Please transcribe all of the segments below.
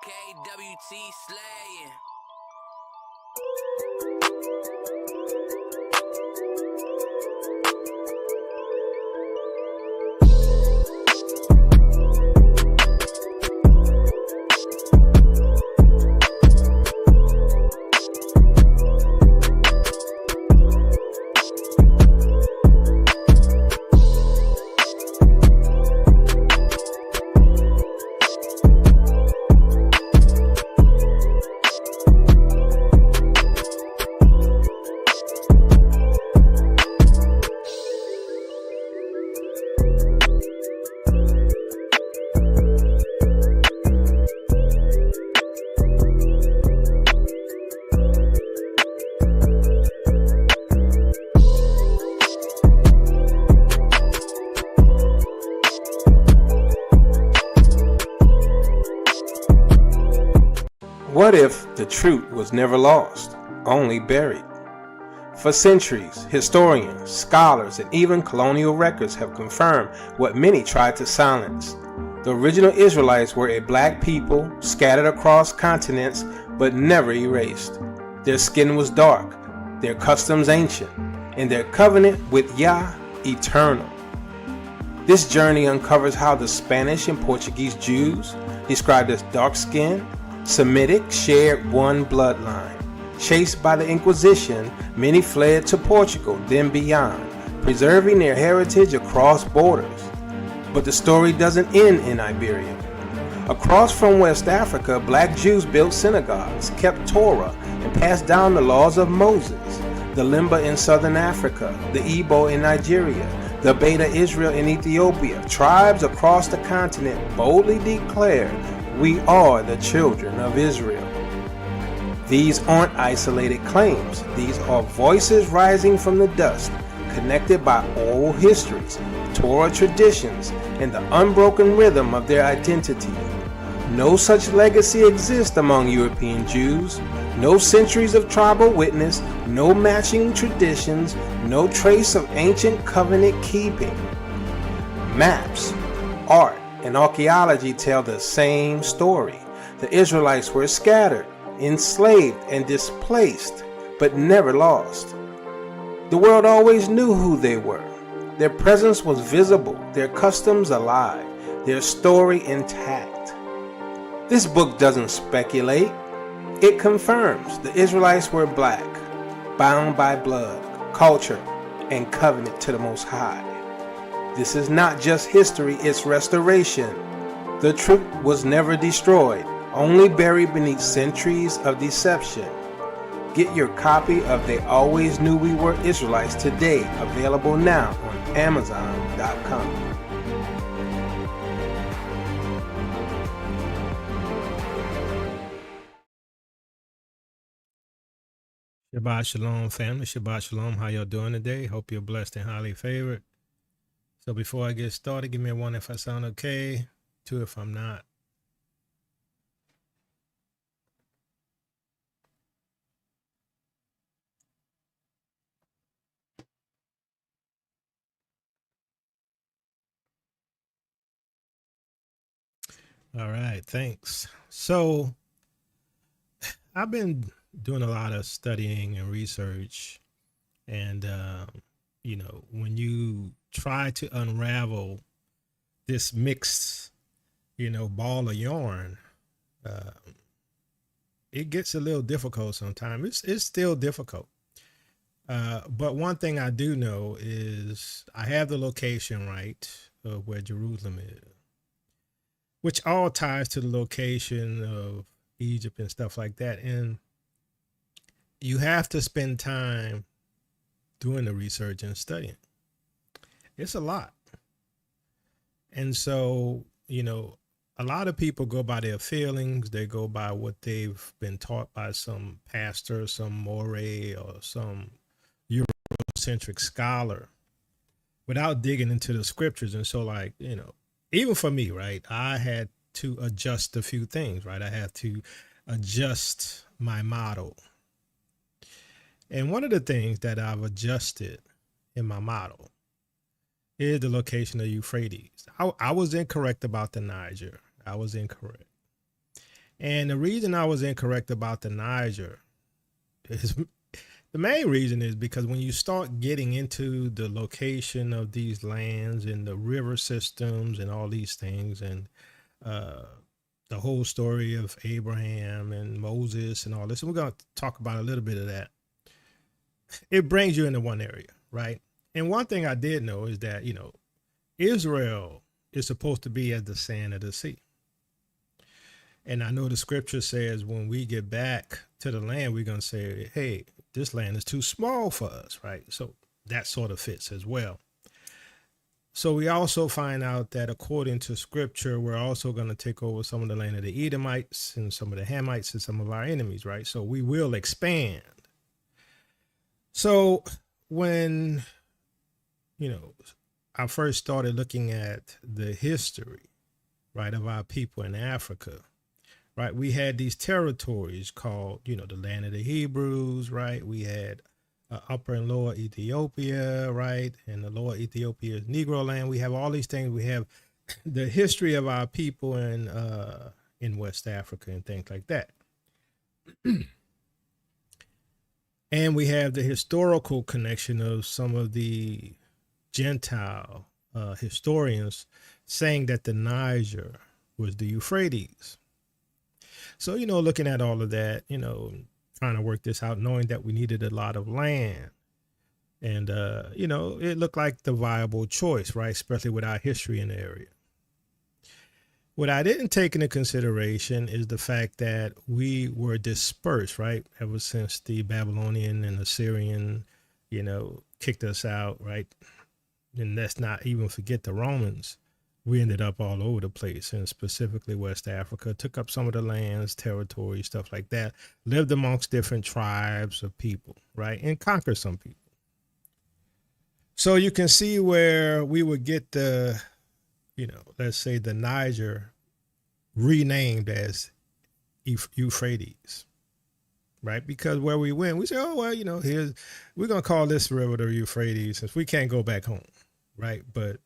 KWT slaying. What if the truth was never lost, only buried? For centuries, historians, scholars, and even colonial records have confirmed what many tried to silence. The original Israelites were a black people scattered across continents but never erased. Their skin was dark, their customs ancient, and their covenant with Yah eternal. This journey uncovers how the Spanish and Portuguese Jews, described as dark-skinned, Semitic, shared one bloodline. Chased by the Inquisition, many fled to Portugal, then beyond, preserving their heritage across borders. But the story doesn't end in Iberia. Across from West Africa, black Jews built synagogues, kept Torah, and passed down the laws of Moses. The Limba in southern Africa, the Igbo in Nigeria, the Beta Israel in Ethiopia, tribes across the continent boldly declare, "We are the children of Israel." These aren't isolated claims. These are voices rising from the dust, connected by oral histories, Torah traditions, and the unbroken rhythm of their identity. No such legacy exists among European Jews. No centuries of tribal witness, no matching traditions, no trace of ancient covenant keeping. Maps, art, and archaeology tell the same story. The Israelites were scattered, enslaved, and displaced, but never lost. The world always knew who they were. Their presence was visible, their customs alive, their story intact. This book doesn't speculate. It confirms the Israelites were black, bound by blood, culture, and covenant to the Most High. This is not just history, it's restoration. The truth was never destroyed, only buried beneath centuries of deception. Get your copy of They Always Knew We Were Israelites today, available now on Amazon.com. Shabbat Shalom, family. Shabbat Shalom. How y'all doing today? Hope you're blessed and highly favored. So before I get started, give me a 1 if I sound okay, 2 if I'm not. All right, thanks. So I've been doing a lot of studying and research, and when you try to unravel this mixed ball of yarn, it gets a little difficult sometimes. It's still difficult, but one thing I do know is I have the location right of where Jerusalem is, which all ties to the location of Egypt and stuff like that. And you have to spend time doing the research and studying. It's a lot. And so, a lot of people go by their feelings. They go by what they've been taught by some pastor, some moray, or some Eurocentric scholar without digging into the scriptures. And so, even for me, right, I had to adjust a few things, right? I had to adjust my model. And one of the things that I've adjusted in my model is the location of Euphrates. I was incorrect about the Niger. I was incorrect. And the reason I was incorrect about the Niger is the main reason is because when you start getting into the location of these lands and the river systems and all these things, and the whole story of Abraham and Moses and all this, and we're going to talk about a little bit of that. It brings you into one area, right? And one thing I did know is that, Israel is supposed to be as the sand of the sea. And I know the scripture says when we get back to the land, we're going to say, hey, this land is too small for us, right? So that sort of fits as well. So we also find out that according to scripture, we're also going to take over some of the land of the Edomites and some of the Hamites and some of our enemies, right? So we will expand. So when, I first started looking at the history, right, of our people in Africa, right, we had these territories called, the land of the Hebrews, right? We had Upper and Lower Ethiopia, right? And the Lower Ethiopia is Negro land. We have all these things. We have the history of our people in West Africa and things like that. And we have the historical connection of some of the Gentile historians saying that the Niger was the Euphrates. So, looking at all of that, trying to work this out, knowing that we needed a lot of land. And, it looked like the viable choice, right? Especially with our history in the area. What I didn't take into consideration is the fact that we were dispersed, right? Ever since the Babylonian and Assyrian, kicked us out, right? And let's not even forget the Romans. We ended up all over the place, and specifically West Africa, took up some of the lands, territory, stuff like that, lived amongst different tribes of people, right? And conquered some people. So you can see where we would get the, let's say the Niger renamed as Euphrates, right? Because where we went, we say, oh, well, we're going to call this river the Euphrates since we can't go back home, right? But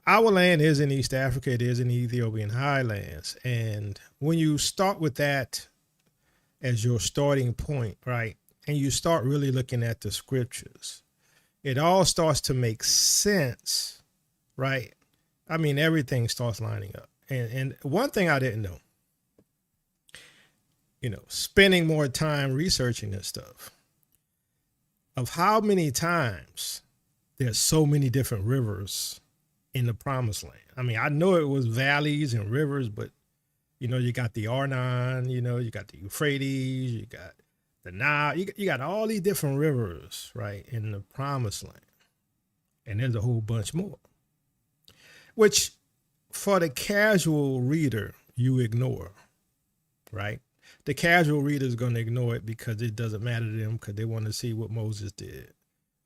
our land is in East Africa. It is in the Ethiopian highlands. And when you start with that as your starting point, right, and you start really looking at the scriptures, it all starts to make sense, right? I mean, everything starts lining up. And one thing I didn't know, spending more time researching this stuff, of how many times there's so many different rivers in the promised land. I mean, I know it was valleys and rivers, but you got the Arnon, you got the Euphrates, you got the Nile, you got all these different rivers, right, in the promised land. And there's a whole bunch more, which for the casual reader, you ignore, right? The casual reader is going to ignore it because it doesn't matter to them, because they want to see what Moses did.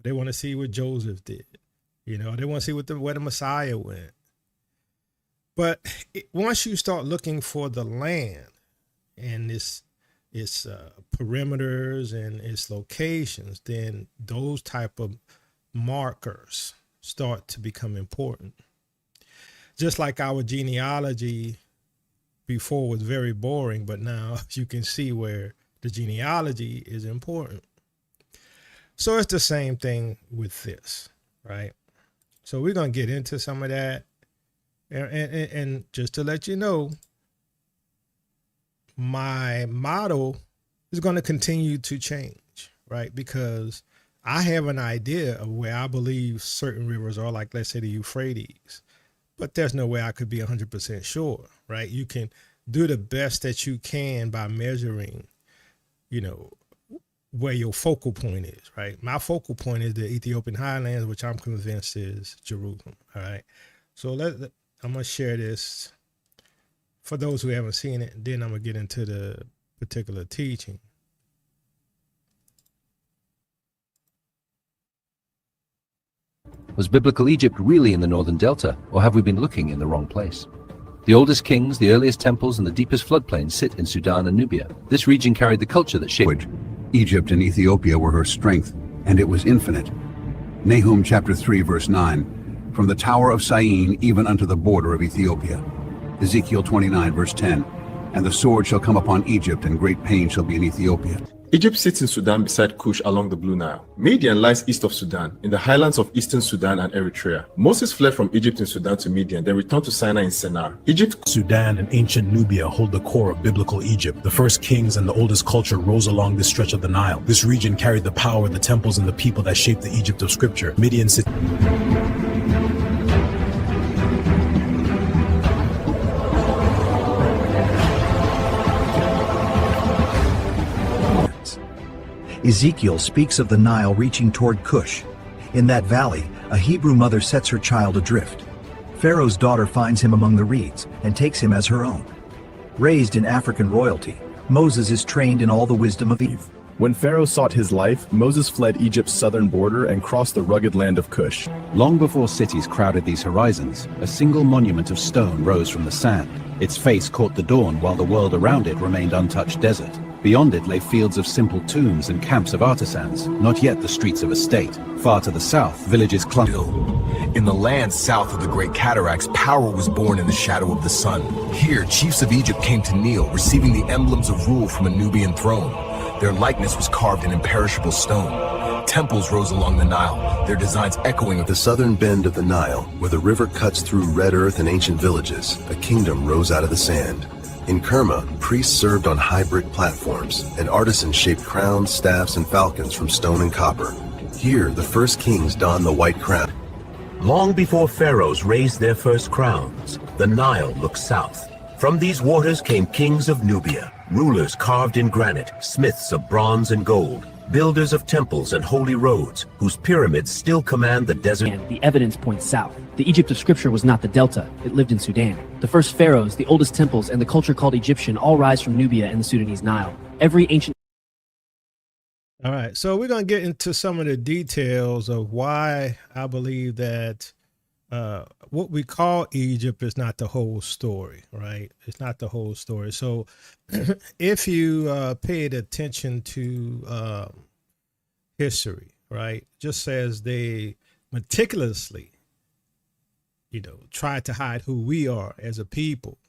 They want to see what Joseph did. They want to see where the Messiah went. But once you start looking for the land and its perimeters and its locations, then those type of markers start to become important. Just like our genealogy before was very boring, but now you can see where the genealogy is important. So it's the same thing with this, right? So we're going to get into some of that. And just to let you know, my motto is going to continue to change, right? Because I have an idea of where I believe certain rivers are, like let's say the Euphrates, but there's no way I could be 100% sure, right? You can do the best that you can by measuring, where your focal point is, right? My focal point is the Ethiopian highlands, which I'm convinced is Jerusalem, all right? So I'm going to share this for those who haven't seen it, and then I'm going to get into the particular teaching. Was biblical Egypt really in the northern delta, or have we been looking in the wrong place? The oldest kings, the earliest temples, and the deepest floodplains sit in Sudan and Nubia. This region carried the culture that shaped Egypt and Ethiopia were her strength, and it was infinite. Nahum chapter 3 verse 9, from the tower of Syene even unto the border of Ethiopia. Ezekiel 29 verse 10, And the sword shall come upon Egypt, and great pain shall be in Ethiopia. Egypt sits in Sudan beside Cush along the Blue Nile. Midian lies east of Sudan, in the highlands of eastern Sudan and Eritrea. Moses fled from Egypt in Sudan to Midian, then returned to Sinai in Sennar. Egypt, Sudan, and ancient Nubia hold the core of biblical Egypt. The first kings and the oldest culture rose along this stretch of the Nile. This region carried the power, the temples, and the people that shaped the Egypt of Scripture. Midian sits... Ezekiel speaks of the Nile reaching toward Cush. In that valley, a Hebrew mother sets her child adrift. Pharaoh's daughter finds him among the reeds and takes him as her own. Raised in African royalty, Moses is trained in all the wisdom of Eve. When Pharaoh sought his life, Moses fled Egypt's southern border and crossed the rugged land of Cush. Long before cities crowded these horizons, a single monument of stone rose from the sand. Its face caught the dawn while the world around it remained untouched desert. Beyond it lay fields of simple tombs and camps of artisans, not yet the streets of a state. Far to the south, villages clung. In the land south of the Great Cataracts, power was born in the shadow of the sun. Here, chiefs of Egypt came to kneel, receiving the emblems of rule from a Nubian throne. Their likeness was carved in imperishable stone. Temples rose along the Nile, their designs echoing of the southern bend of the Nile, where the river cuts through red earth and ancient villages. A kingdom rose out of the sand. In Kerma, priests served on high brick platforms, and artisans shaped crowns, staffs, and falcons from stone and copper. Here, the first kings donned the white crown. Long before pharaohs raised their first crowns, the Nile looked south. From these waters came kings of Nubia, rulers carved in granite, smiths of bronze and gold, builders of temples and holy roads, whose pyramids still command the desert. And the evidence points south. The Egypt of Scripture was not the Delta, it lived in Sudan. The first pharaohs, the oldest temples, and the culture called Egyptian all rise from Nubia and the Sudanese Nile. Every ancient... All right, so we're going to get into some of the details of why I believe that what we call Egypt is not the whole story, right? It's not the whole story. So if you paid attention to history, right, just as they meticulously, tried to hide who we are as a people,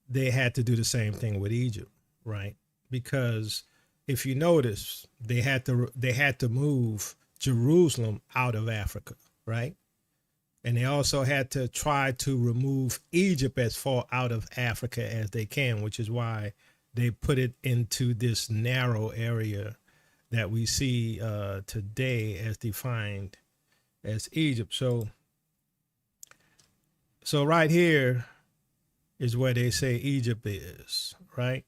they had to do the same thing with Egypt, right? Because if you notice, they had to move Jerusalem out of Africa, right? And they also had to try to remove Egypt as far out of Africa as they can, which is why they put it into this narrow area that we see today as defined as Egypt. So right here is where they say Egypt is, right?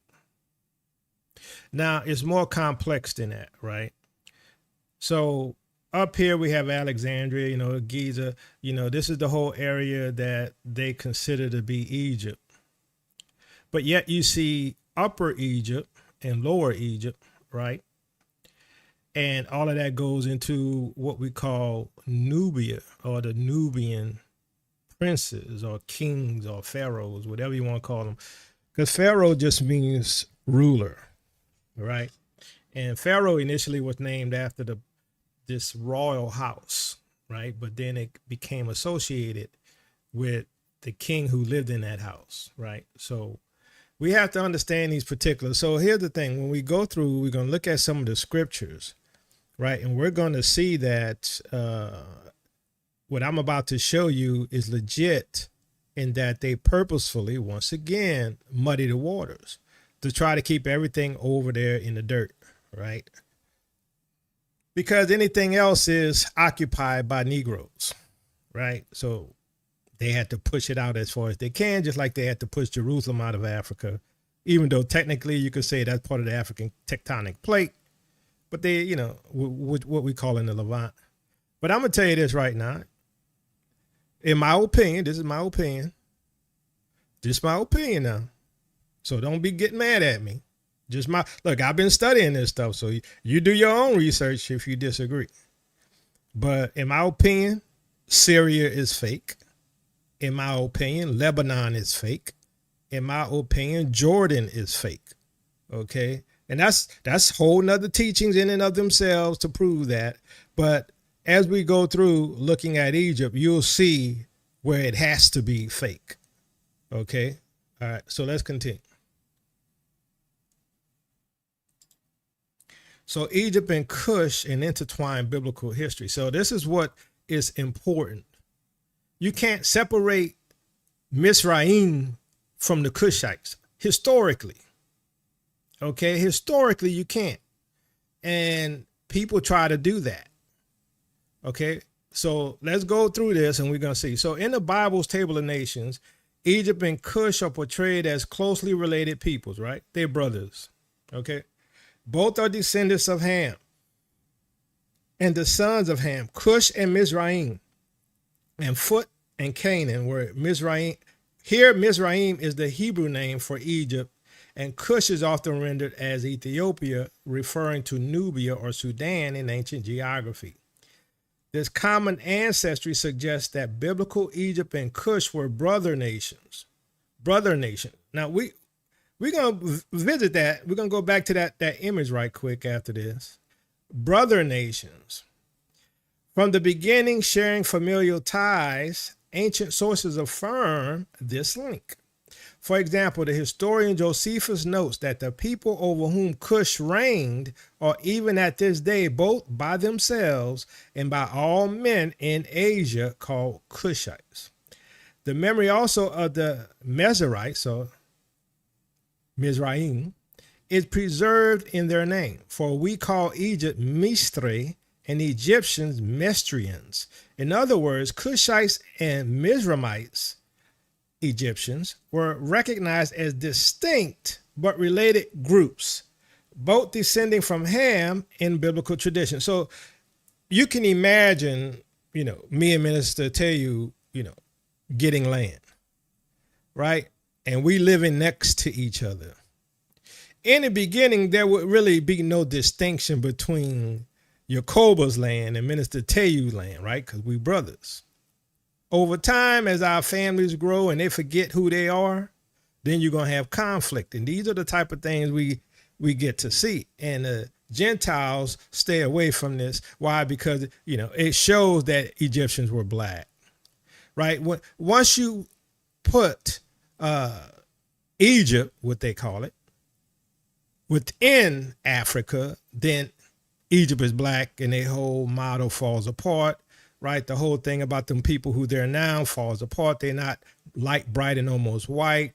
Now, it's more complex than that, right? So up here we have Alexandria, Giza, this is the whole area that they consider to be Egypt. But yet you see Upper Egypt and Lower Egypt, right? And all of that goes into what we call Nubia, or the Nubian princes or kings or pharaohs, whatever you want to call them. Because pharaoh just means ruler, right? And pharaoh initially was named after this royal house, right? But then it became associated with the king who lived in that house, right? So we have to understand these particulars. So here's the thing. When we go through, we're going to look at some of the scriptures, right? And we're going to see that what I'm about to show you is legit, in that they purposefully, once again, muddy the waters to try to keep everything over there in the dirt, right? Because anything else is occupied by Negroes, right? So they had to push it out as far as they can, just like they had to push Jerusalem out of Africa, even though technically you could say that's part of the African tectonic plate, but they, what we call in the Levant. But I'm going to tell you this right now. In my opinion, this is my opinion. Just my opinion now. So don't be getting mad at me. Look, I've been studying this stuff, so you do your own research if you disagree. But in my opinion, Syria is fake. In my opinion, Lebanon is fake. In my opinion, Jordan is fake. Okay? And that's whole nother teachings in and of themselves to prove that. But as we go through looking at Egypt, you'll see where it has to be fake. Okay? All right, so let's continue. So Egypt and Cush and intertwined biblical history. So this is what is important. You can't separate Mizraim from the Cushites historically. Okay, historically you can't. And people try to do that. Okay, so let's go through this and we're going to see. So in the Bible's Table of Nations, Egypt and Cush are portrayed as closely related peoples, right? They're brothers. Okay, both are descendants of Ham and the sons of Ham, Cush and Mizraim, and Phut and Canaan, where Mizraim, here Mizraim is the Hebrew name for Egypt, and Cush is often rendered as Ethiopia, referring to Nubia or Sudan in ancient geography. This common ancestry suggests that biblical Egypt and Cush were brother nations. Brother nation. Now we're going to visit that. We're going to go back to that image right quick after this. Brother nations. From the beginning, sharing familial ties, ancient sources affirm this link. For example, the historian Josephus notes that the people over whom Cush reigned are even at this day both by themselves and by all men in Asia called Cushites. The memory also of the Mezerites, or Mizraim, is preserved in their name, for we call Egypt Mistre and Egyptians Mestrians. In other words, Cushites and Mizraimites, Egyptians, were recognized as distinct but related groups, both descending from Ham in biblical tradition. So you can imagine, me and Minister tell you, getting land, right? And we living next to each other. In the beginning, there would really be no distinction between Yakoba's land and Minister Teyu's land, right? Because we brothers. Over time, as our families grow and they forget who they are, then you're going to have conflict. And these are the type of things we get to see. And the Gentiles stay away from this. Why? Because, it shows that Egyptians were black, right? Once you put Egypt, what they call it, within Africa, then Egypt is black and their whole model falls apart. Right, the whole thing about them people who they're now falls apart. They're not light, bright, and almost white.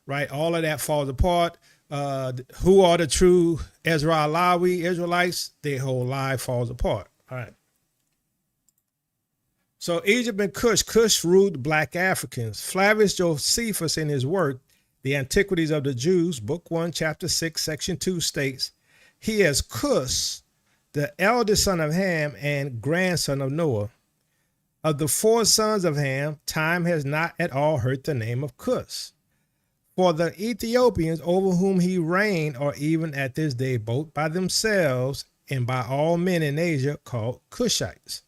Right, all of that falls apart. Who are the true Israelites? Their whole life falls apart. All right. So Egypt and Cush ruled black Africans. Flavius Josephus, in his work, The Antiquities of the Jews, Book 1, Chapter 6, Section 2, states, he as Cush, the eldest son of Ham and grandson of Noah. Of the four sons of Ham, time has not at all heard the name of Cush. For the Ethiopians over whom he reigned are even at this day both by themselves and by all men in Asia called Cushites.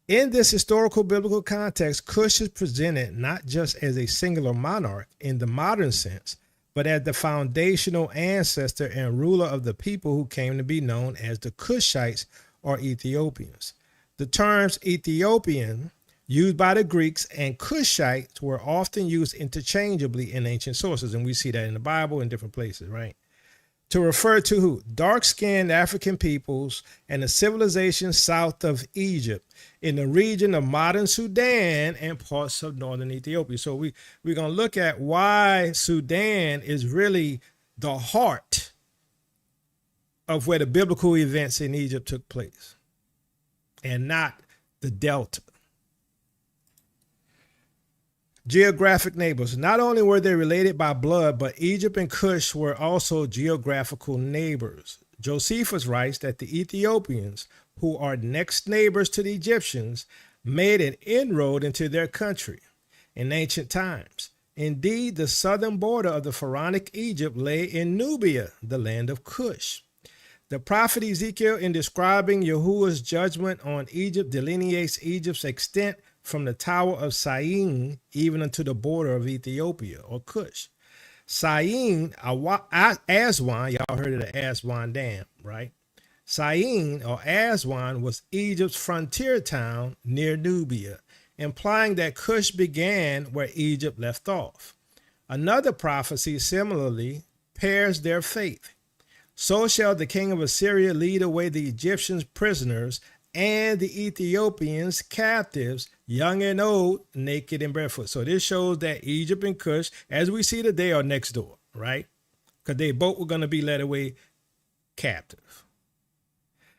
In this historical biblical context, Cush is presented not just as a singular monarch in the modern sense, but as the foundational ancestor and ruler of the people who came to be known as the Cushites or Ethiopians. The terms Ethiopian, used by the Greeks, and Cushites were often used interchangeably in ancient sources, and we see that in the Bible in different places, right? To refer to who? Dark-skinned African peoples and the civilization south of Egypt in the region of modern Sudan and parts of northern Ethiopia. So we're going to look at why Sudan is really the heart of where the biblical events in Egypt took place, and not the Delta. Geographic neighbors. Not only were they related by blood, but Egypt and Cush were also geographical neighbors. Josephus writes that the Ethiopians, who are next neighbors to the Egyptians, made an inroad into their country in ancient times. Indeed, the southern border of the Pharaonic Egypt lay in Nubia, the land of Cush. The prophet Ezekiel, in describing Yahuwah's judgment on Egypt, delineates Egypt's extent from the Tower of Syene even unto the border of Ethiopia, or Cush. Syene, Aswan, y'all heard of the Aswan Dam, right? Syene, or Aswan, was Egypt's frontier town near Nubia, implying that Cush began where Egypt left off. Another prophecy similarly pairs their fate. So shall the king of Assyria lead away the Egyptians prisoners and the Ethiopians captives, young and old, naked and barefoot. So this shows that Egypt and Cush, as we see today, are next door, right? Because they both were going to be led away captive.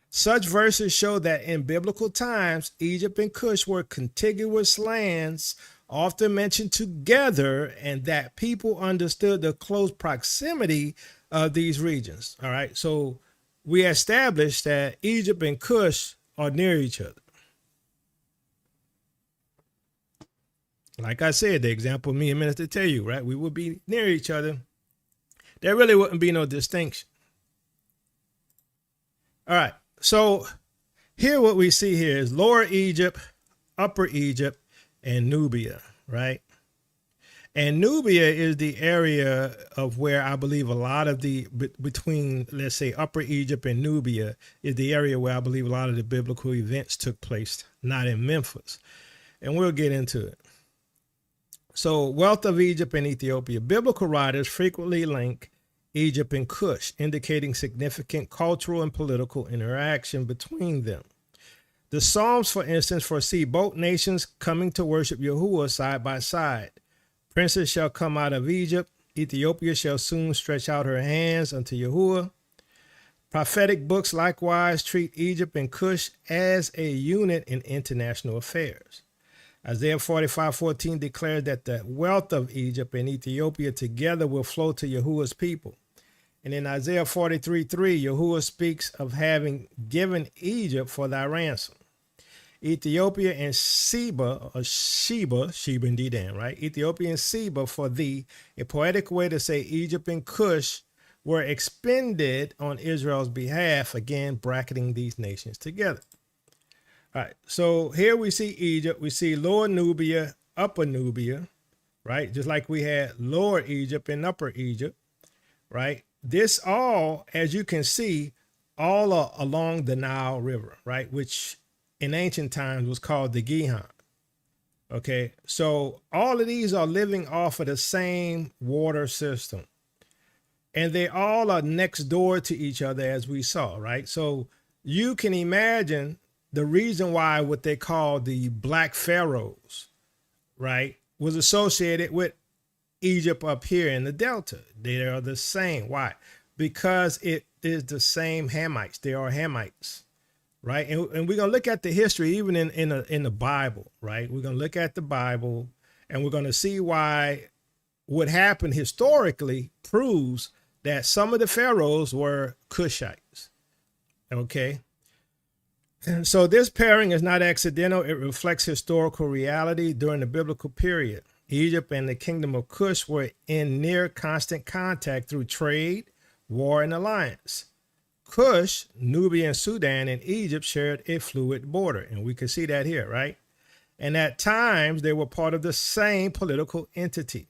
Such verses show that in biblical times, Egypt and Cush were contiguous lands, often mentioned together, and that people understood the close proximity of these regions. All right, so we established that Egypt and Cush are near each other. Like I said, the example me a minute to tell you, right? We would be near each other. There really wouldn't be no distinction. All right, so here what we see here is Lower Egypt, Upper Egypt, and Nubia, right? And Nubia is the area of where I believe a lot of the, between, let's say, Upper Egypt and Nubia, is the area where I believe a lot of the biblical events took place, not in Memphis. And we'll get into it. So, wealth of Egypt and Ethiopia. Biblical writers frequently link Egypt and Cush, indicating significant cultural and political interaction between them. The Psalms, for instance, foresee both nations coming to worship Yahuwah side by side. Princes shall come out of Egypt. Ethiopia shall soon stretch out her hands unto Yahuwah. Prophetic books likewise treat Egypt and Cush as a unit in international affairs. Isaiah 45:14 declares that the wealth of Egypt and Ethiopia together will flow to Yahuwah's people. And in Isaiah 43:3, Yahuwah speaks of having given Egypt for thy ransom. Ethiopia and Sheba, or Sheba and Dedan, right? Ethiopia and Sheba for thee, a poetic way to say Egypt and Cush were expended on Israel's behalf, again, bracketing these nations together. All right, so here we see Egypt, we see Lower Nubia, Upper Nubia, right? Just like we had Lower Egypt and Upper Egypt, right? This all, as you can see, all are along the Nile River, right? Which in ancient times was called the Gihon. Okay, so all of these are living off of the same water system. And they all are next door to each other, as we saw, right? So you can imagine the reason why what they call the Black Pharaohs, right, was associated with Egypt up here in the Delta. They are the same. Why? Because it is the same Hamites. They are Hamites. Right. And we're going to look at the history, even in the Bible. Right. We're going to look at the Bible and we're going to see why what happened historically proves that some of the pharaohs were Cushites. OK, and so this pairing is not accidental. It reflects historical reality during the biblical period. Egypt and the kingdom of Cush were in near constant contact through trade, war, and alliance. Cush, Nubia and Sudan, and Egypt shared a fluid border, and we can see that here, right? And at times, they were part of the same political entity.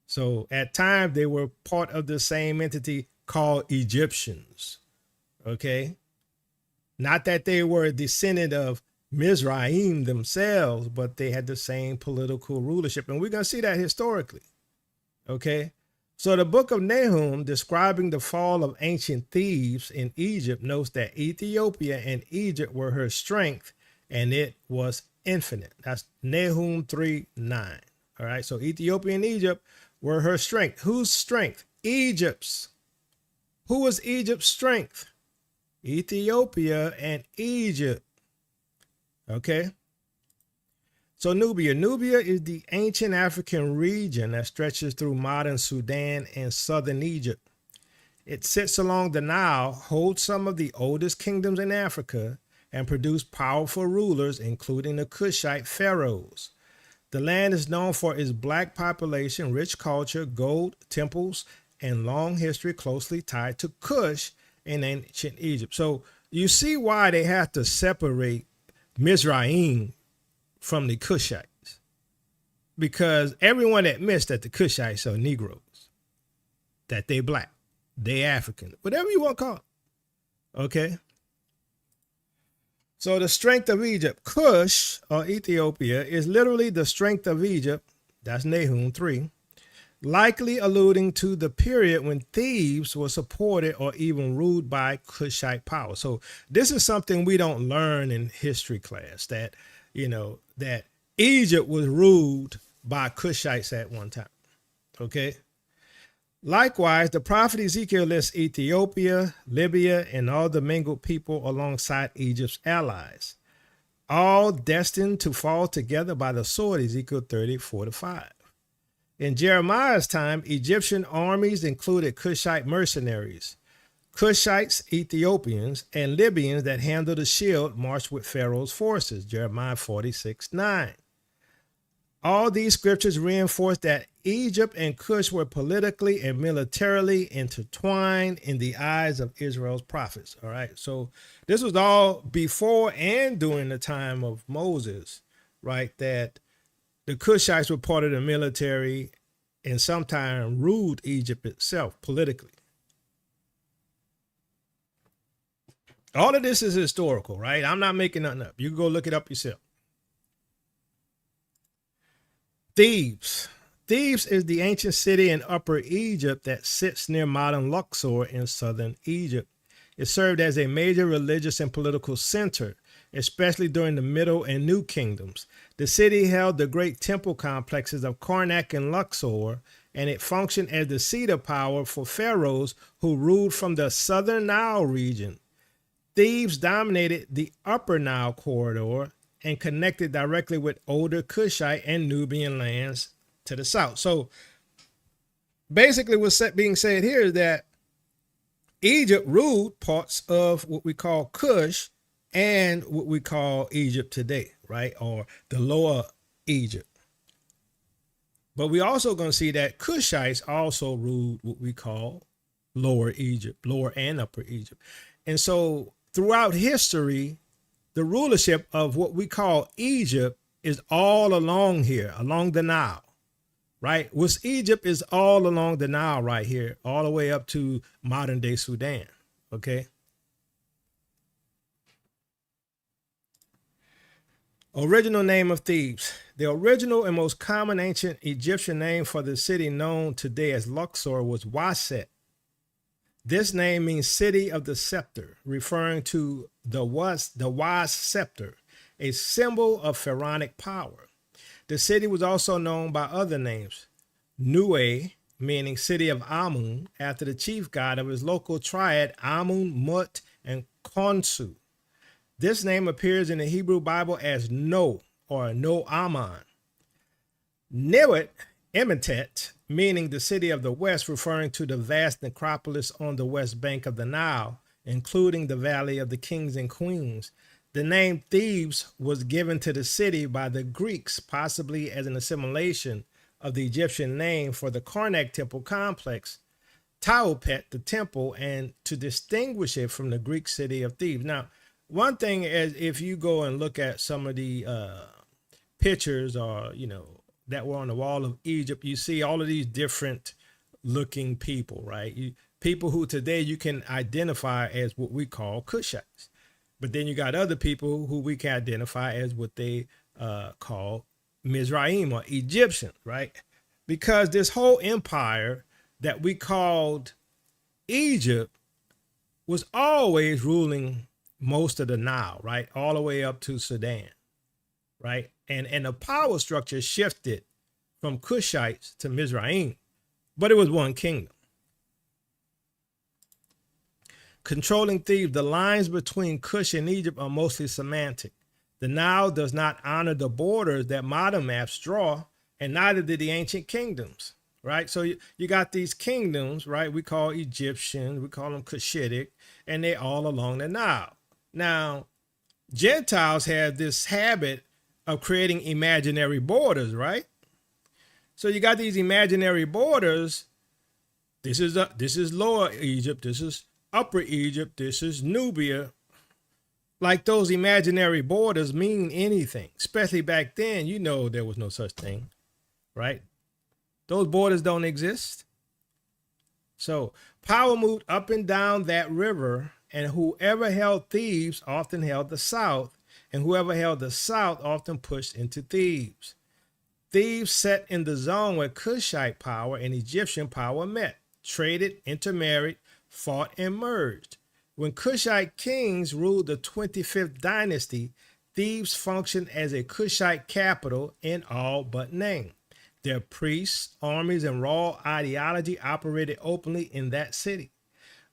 So at times, they were part of the same entity called Egyptians, okay? Not that they were a descendant of Mizraim themselves, but they had the same political rulership, and we're going to see that historically, okay? So the book of Nahum, describing the fall of ancient thieves in Egypt, notes that Ethiopia and Egypt were her strength, and it was infinite. That's Nahum 3:9. All right, so Ethiopia and Egypt were her strength. Whose strength? Egypt's. Who was Egypt's strength? Ethiopia and Egypt. Okay. So Nubia. Nubia is the ancient African region that stretches through modern Sudan and southern Egypt. It sits along the Nile, holds some of the oldest kingdoms in Africa, and produced powerful rulers, including the Cushite pharaohs. The land is known for its black population, rich culture, gold, temples, and long history closely tied to Cush in ancient Egypt. So you see why they have to separate Mizraim from the Cushites, because everyone admits that the Cushites are Negroes, that they black, they African, whatever you want to call it. Okay. So the strength of Egypt, Cush or Ethiopia, is literally the strength of Egypt. That's Nahum 3. likely alluding to the period when Thebes was supported or even ruled by Cushite power. So this is something we don't learn in history class, that, that Egypt was ruled by Cushites at one time. Okay. Likewise, the prophet Ezekiel lists Ethiopia, Libya, and all the mingled people alongside Egypt's allies, all destined to fall together by the sword, Ezekiel 30:4-5. In Jeremiah's time, Egyptian armies included Cushite mercenaries. Cushites, Ethiopians, and Libyans that handled the shield marched with Pharaoh's forces, Jeremiah 46:9. All these scriptures reinforce that Egypt and Cush were politically and militarily intertwined in the eyes of Israel's prophets. All right. So this was all before and during the time of Moses, right? That the Cushites were part of the military and sometimes ruled Egypt itself politically. All of this is historical, right? I'm not making nothing up. You can go look it up yourself. Thebes. Thebes is the ancient city in Upper Egypt that sits near modern Luxor in southern Egypt. It served as a major religious and political center, especially during the Middle and New Kingdoms. The city held the great temple complexes of Karnak and Luxor, and it functioned as the seat of power for pharaohs who ruled from the southern Nile region. Thebes dominated the Upper Nile corridor and connected directly with older Cushite and Nubian lands to the south. So basically what's being said here is that Egypt ruled parts of what we call Cush and what we call Egypt today, right? Or the lower Egypt. But we also going to see that Cushites also ruled what we call lower Egypt, lower and upper Egypt. And so throughout history, the rulership of what we call Egypt is all along here, along the Nile, right? What's Egypt is all along the Nile right here, all the way up to modern day Sudan, okay? Original name of Thebes. The original and most common ancient Egyptian name for the city known today as Luxor was Waset. This name means city of the scepter, referring to the wise scepter, a symbol of pharaonic power. The city was also known by other names. Nue, meaning city of Amun, after the chief god of his local triad, Amun, Mut, and Khonsu. This name appears in the Hebrew Bible as No or No Aman. Niwit, Emitet, meaning the city of the west, referring to the vast necropolis on the west bank of the Nile, including the Valley of the Kings and Queens. The name Thebes was given to the city by the Greeks, possibly as an assimilation of the Egyptian name for the Karnak temple complex, Taupet, the temple, and to distinguish it from the Greek city of Thebes. Now, one thing is, if you go and look at some of the pictures or, that were on the wall of Egypt, you see all of these different looking people, right? People who today you can identify as what we call Cushites. But then you got other people who we can identify as what they call Mizraim or Egyptians, right? Because this whole empire that we called Egypt was always ruling most of the Nile, right? All the way up to Sudan, right? And the power structure shifted from Cushites to Mizraim, but it was one kingdom. Controlling Thebes, the lines between Cush and Egypt are mostly semantic. The Nile does not honor the borders that modern maps draw, and neither did the ancient kingdoms, right? So you got these kingdoms, right? We call Egyptians, we call them Cushitic, and they're all along the Nile. Now, Gentiles have this habit of creating imaginary borders, right? So you got these imaginary borders. This is lower Egypt, this is upper Egypt, this is Nubia. Like those imaginary borders mean anything, especially back then. There was no such thing, right? Those borders don't exist. So power moved up and down that river, and whoever held Thebes often held the south, and whoever held the south often pushed into Thebes. Thebes sat in the zone where Cushite power and Egyptian power met, traded, intermarried, fought, and merged. When Cushite kings ruled the 25th dynasty, Thebes functioned as a Cushite capital in all but name. Their priests, armies, and raw ideology operated openly in that city.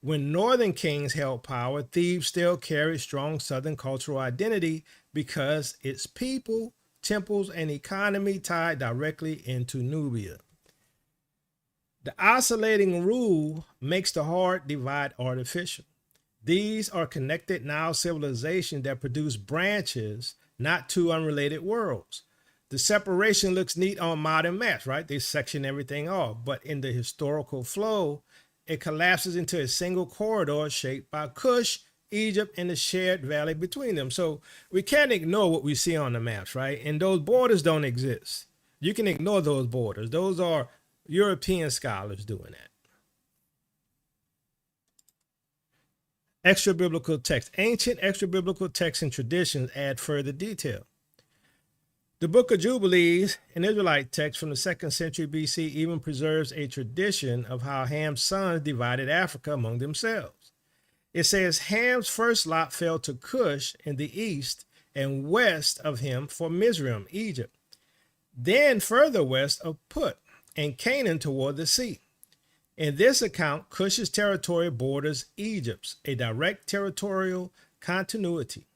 When northern kings held power, Thebes still carried strong southern cultural identity because its people, temples, and economy tied directly into Nubia. The oscillating rule makes the hard divide artificial. These are connected Nile civilizations that produce branches, not two unrelated worlds. The separation looks neat on modern maps, right? They section everything off, but in the historical flow, it collapses into a single corridor shaped by Cush, Egypt, and the shared valley between them. So we can't ignore what we see on the maps, right? And those borders don't exist. You can ignore those borders. Those are European scholars doing that. Extra biblical texts. Ancient extra biblical texts and traditions add further detail. The Book of Jubilees, an Israelite text from the 2nd century BC, even preserves a tradition of how Ham's sons divided Africa among themselves. It says Ham's first lot fell to Cush in the east and west of him for Mizraim, Egypt, then further west of Put and Canaan toward the sea. In this account, Cush's territory borders Egypt's, a direct territorial continuity.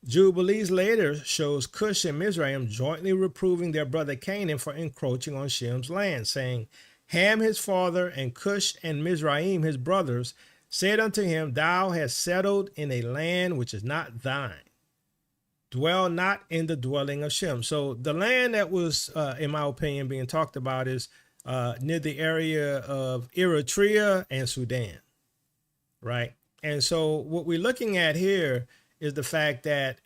Jubilees later shows Cush and Mizraim jointly reproving their brother Canaan for encroaching on Shem's land, saying, Ham his father and Cush and Mizraim his brothers said unto him, Thou hast settled in a land which is not thine. Dwell not in the dwelling of Shem. So the land that was, in my opinion, being talked about is near the area of Eritrea and Sudan, right? And so what we're looking at here is the fact that,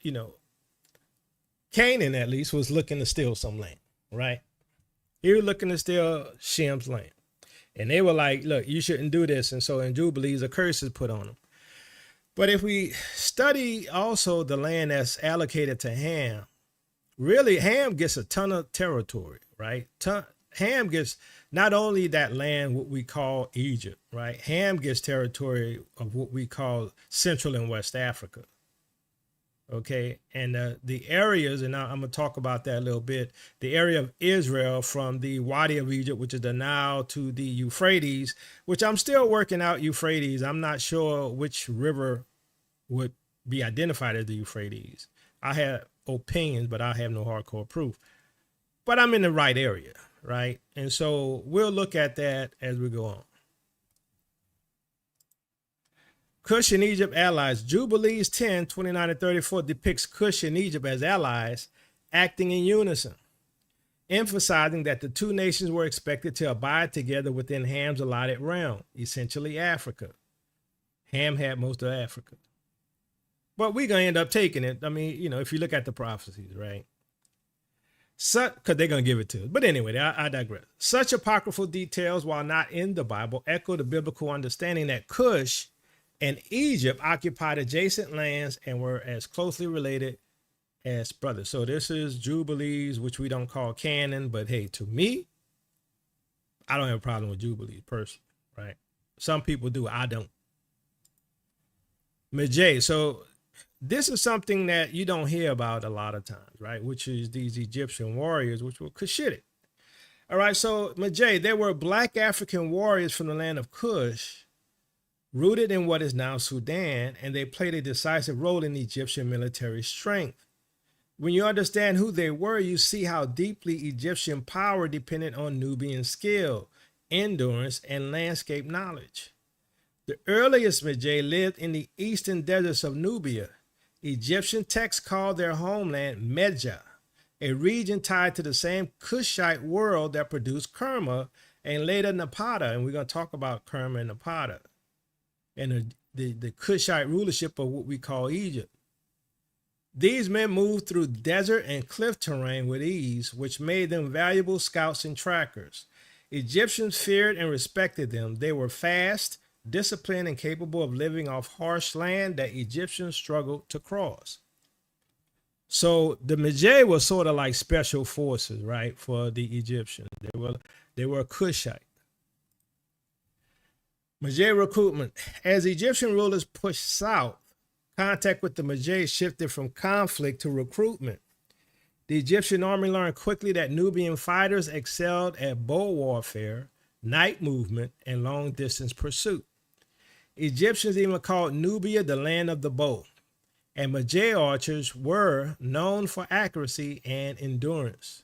Canaan at least was looking to steal some land, right? He was looking to steal Shem's land. And they were like, look, you shouldn't do this. And so in Jubilees, a curse is put on them. But if we study also the land that's allocated to Ham, really Ham gets a ton of territory, right? Ham gets not only that land, what we call Egypt, right? Ham gets territory of what we call Central and West Africa. Okay, and the areas, and I'm going to talk about that a little bit, the area of Israel from the Wadi of Egypt, which is the Nile, to the Euphrates, which I'm still working out Euphrates. I'm not sure which river would be identified as the Euphrates. I have opinions, but I have no hardcore proof. But I'm in the right area, right? And so we'll look at that as we go on. Cush and Egypt allies. Jubilees 10, 29 and 34 depicts Cush and Egypt as allies acting in unison, emphasizing that the two nations were expected to abide together within Ham's allotted realm, essentially Africa. Ham had most of Africa. But we're going to end up taking it. I mean, if you look at the prophecies, right? Because they're going to give it to us. But anyway, I digress. Such apocryphal details, while not in the Bible, echo the biblical understanding that Cush and Egypt occupied adjacent lands and were as closely related as brothers. So this is Jubilees, which we don't call canon, but hey, to me, I don't have a problem with Jubilees personally, right? Some people do, I don't. Majay, so this is something that you don't hear about a lot of times, right? Which is these Egyptian warriors, which were Cushitic. All right, so Majay, there were black African warriors from the land of Cush, rooted in what is now Sudan, and they played a decisive role in Egyptian military strength. When you understand who they were, you see how deeply Egyptian power depended on Nubian skill, endurance, and landscape knowledge. The earliest Majay lived in the eastern deserts of Nubia. Egyptian texts called their homeland Medja, a region tied to the same Cushite world that produced Kerma and later Napata, and we're going to talk about Kerma and Napata, and the Cushite rulership of what we call Egypt. These men moved through desert and cliff terrain with ease, which made them valuable scouts and trackers. Egyptians feared and respected them. They were fast, disciplined, and capable of living off harsh land that Egyptians struggled to cross. So the Magi was sort of like special forces, right, for the Egyptians. They were Cushite. Magi recruitment. As Egyptian rulers pushed south, contact with the Magi shifted from conflict to recruitment. The Egyptian army learned quickly that Nubian fighters excelled at bow warfare, night movement, and long-distance pursuit. Egyptians even called Nubia the land of the bow, and Magi archers were known for accuracy and endurance.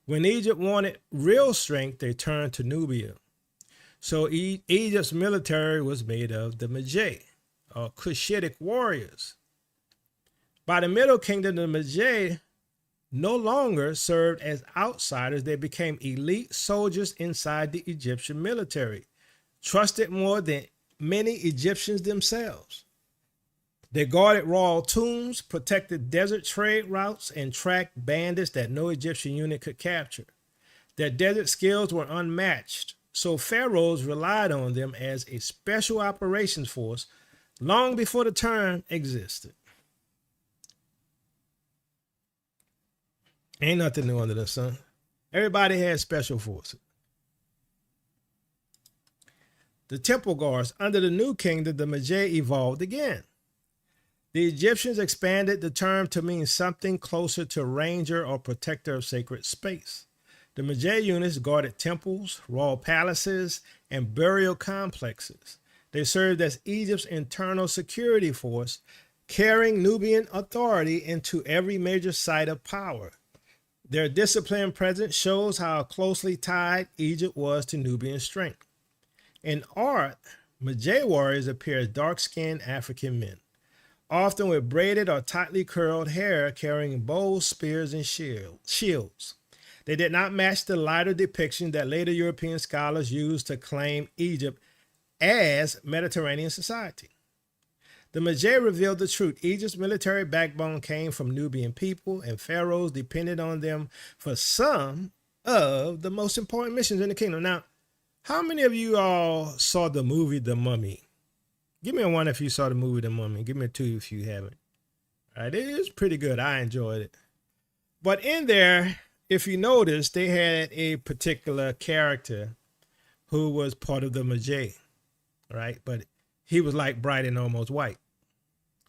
When Egypt wanted real strength, they turned to Nubia. So Egypt's military was made of the Magi, or Cushitic warriors. By the Middle Kingdom, the Magi no longer served as outsiders. They became elite soldiers inside the Egyptian military, trusted more than many Egyptians themselves. They guarded royal tombs, protected desert trade routes, and tracked bandits that no Egyptian unit could capture. Their desert skills were unmatched, so pharaohs relied on them as a special operations force long before the term existed. Ain't nothing new under the sun. Everybody had special forces. The temple guards. Under the new kingdom, the Magi evolved again. The Egyptians expanded the term to mean something closer to ranger or protector of sacred space. The Magi units guarded temples, royal palaces, and burial complexes. They served as Egypt's internal security force, carrying Nubian authority into every major site of power. Their disciplined presence shows how closely tied Egypt was to Nubian strength. In art, Magi warriors appear as dark-skinned African men, often with braided or tightly curled hair, carrying bows, spears, and shields. They did not match the lighter depiction that later European scholars used to claim Egypt as Mediterranean society. The Magi revealed the truth. Egypt's military backbone came from Nubian people, and pharaohs depended on them for some of the most important missions in the kingdom. Now, how many of you all saw the movie The Mummy? Give me a 1 if you saw the movie The Mummy. Give me a 2 if you haven't. All right, it is pretty good. I enjoyed it. But in there, if you notice, they had a particular character who was part of the Magi, right? But he was like bright and almost white,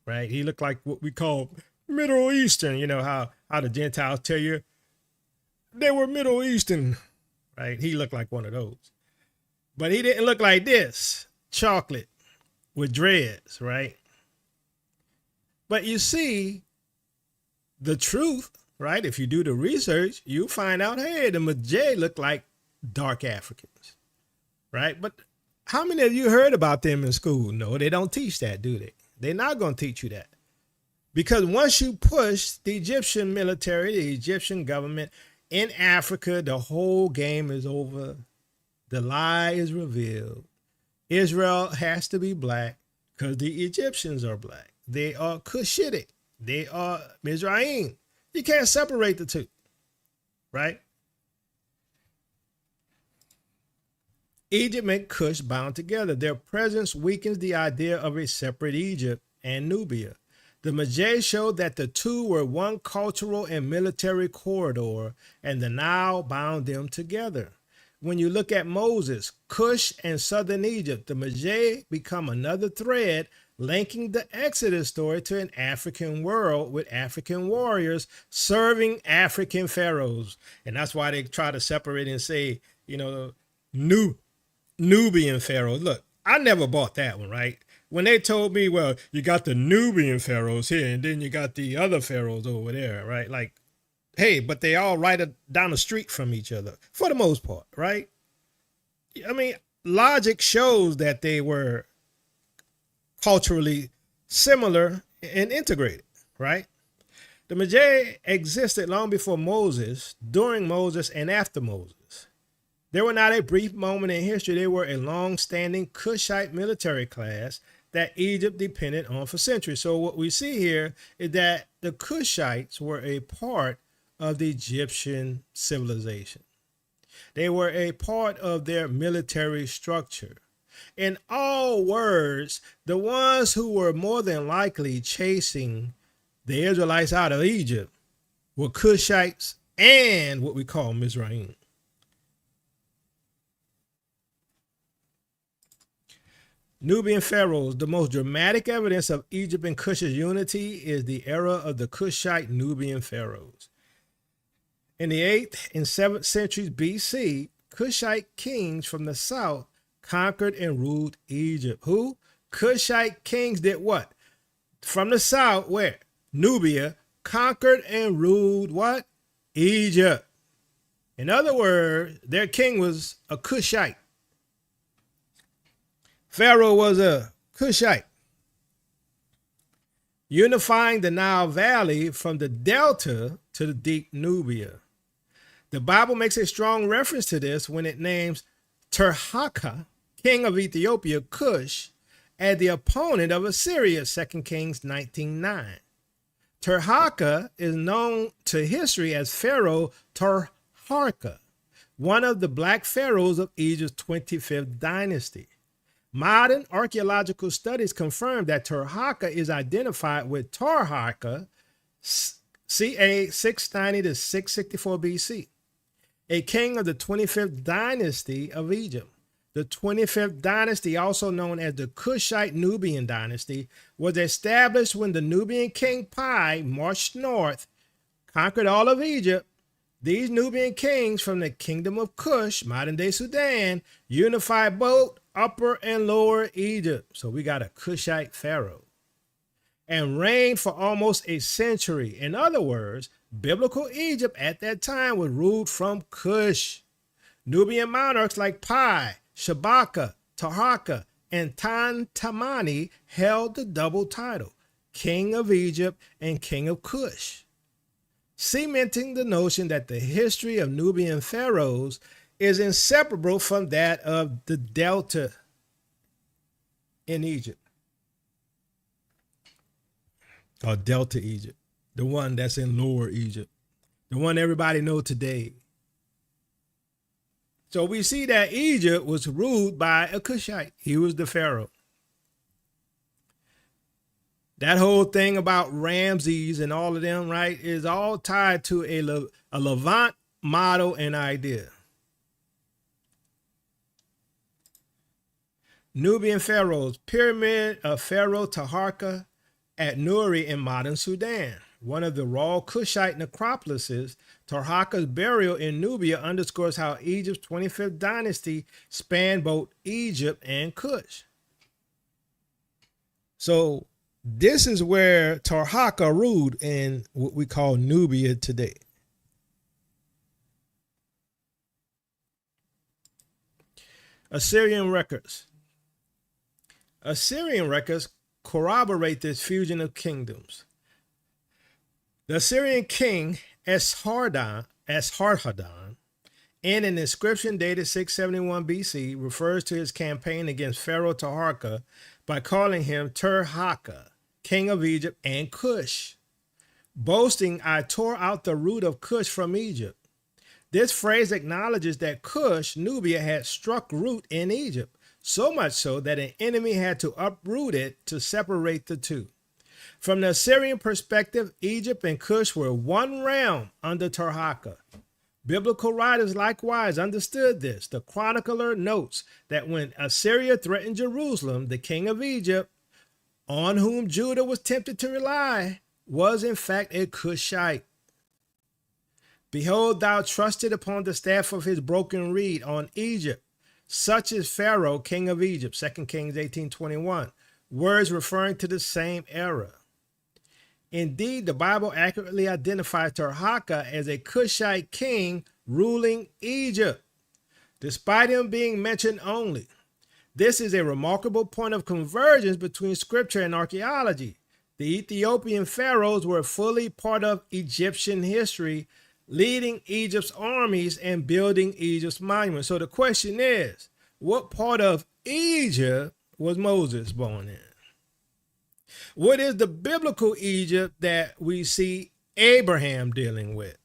right? He looked like what we call Middle Eastern. You know how the Gentiles tell you they were Middle Eastern, right? He looked like one of those. But he didn't look like this, chocolate with dreads, right? But you see, the truth, right? If you do the research, you find out, hey, the Magi look like dark Africans, right? But how many of you heard about them in school? No, they don't teach that, do they? They're not going to teach you that. Because once you push the Egyptian military, the Egyptian government in Africa, the whole game is over. The lie is revealed. Israel has to be black because the Egyptians are black. They are Cushitic. They are Mizraim. You can't separate the two, right? Egypt and Cush bound together. Their presence weakens the idea of a separate Egypt and Nubia. The Magi showed that the two were one cultural and military corridor, and the Nile bound them together. When you look at Moses, Cush, and southern Egypt, the Magi become another thread linking the Exodus story to an African world with African warriors serving African pharaohs. And that's why they try to separate and say, you know, Nubian pharaohs. Look, I never bought that one, right? When they told me, well, you got the Nubian pharaohs here and then you got the other pharaohs over there, right? Like, hey, but they all right down the street from each other for the most part, right? I mean, logic shows that they were culturally similar and integrated, right? The Magi existed long before Moses, during Moses, and after Moses. They were not a brief moment in history. They were a long-standing Cushite military class that Egypt depended on for centuries. So what we see here is that the Cushites were a part of the Egyptian civilization. They were a part of their military structure. In all words, the ones who were more than likely chasing the Israelites out of Egypt were Cushites and what we call Mizraim. Nubian pharaohs. The most dramatic evidence of Egypt and Cush's unity is the era of the Cushite Nubian pharaohs. In the 8th and 7th centuries BC, Cushite kings from the south conquered and ruled Egypt. Who? Cushite kings did what? From the south, where? Nubia, conquered and ruled what? Egypt. In other words, their king was a Cushite. Pharaoh was a Cushite, unifying the Nile Valley from the delta to the deep Nubia. The Bible makes a strong reference to this when it names Tirhakah, king of Ethiopia, Cush, as the opponent of Assyria, 2 Kings 19:9. Tirhakah is known to history as Pharaoh Tirhakah, one of the black pharaohs of Egypt's 25th dynasty. Modern archaeological studies confirm that Tirhakah is identified with Tarhaka, ca. 690 to 664 BC, a king of the 25th dynasty of Egypt. The 25th dynasty, also known as the Cushite Nubian dynasty, was established when the Nubian king Pi marched north, conquered all of Egypt. These Nubian kings from the kingdom of Cush, modern-day Sudan, unified both Upper and Lower Egypt. So we got a Cushite pharaoh, and reigned for almost a century. In other words, biblical Egypt at that time was ruled from Cush. Nubian monarchs like Pi, Shabaka, Tirhakah, and Tantamani held the double title, King of Egypt and King of Cush, cementing the notion that the history of Nubian pharaohs is inseparable from that of the delta in Egypt, or Delta Egypt, the one that's in Lower Egypt, the one everybody knows today. So we see that Egypt was ruled by a Cushite. He was the pharaoh. That whole thing about Ramses and all of them, right, is all tied to a Levant model and idea. Nubian pharaohs. Pyramid of Pharaoh Tirhakah at Nuri in modern Sudan. One of the raw Cushite necropolises, Tirhakah's burial in Nubia underscores how Egypt's 25th dynasty spanned both Egypt and Cush. So this is where Tirhakah ruled in what we call Nubia today. Assyrian records. Assyrian records corroborate this fusion of kingdoms. The Assyrian king Esarhaddon, in an inscription dated 671 BC, refers to his campaign against Pharaoh Tirhakah by calling him Tirhakah, king of Egypt and Cush, boasting, "I tore out the root of Cush from Egypt." This phrase acknowledges that Cush, Nubia, had struck root in Egypt, so much so that an enemy had to uproot it to separate the two. From the Assyrian perspective, Egypt and Cush were one realm under Tirhakah. Biblical writers likewise understood this. The chronicler notes that when Assyria threatened Jerusalem, the king of Egypt, on whom Judah was tempted to rely, was in fact a Cushite. "Behold, thou trusted upon the staff of his broken reed on Egypt. Such is Pharaoh, king of Egypt," 2 Kings 18:21, words referring to the same era. Indeed, the Bible accurately identifies Tirhakah as a Cushite king ruling Egypt, despite him being mentioned only. This is a remarkable point of convergence between scripture and archaeology. The Ethiopian pharaohs were fully part of Egyptian history, leading Egypt's armies and building Egypt's monuments. So the question is, what part of Egypt was Moses born in? What is the biblical Egypt that we see Abraham dealing with?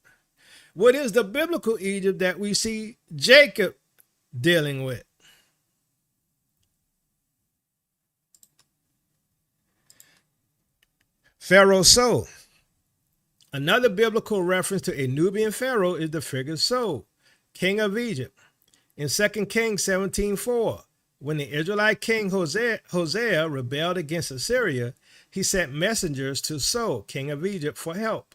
What is the biblical Egypt that we see Jacob dealing with? Pharaoh's soul. Another biblical reference to a Nubian pharaoh is the figure So, king of Egypt. In 2 Kings 17:4, when the Israelite king Hosea rebelled against Assyria, he sent messengers to So, king of Egypt, for help.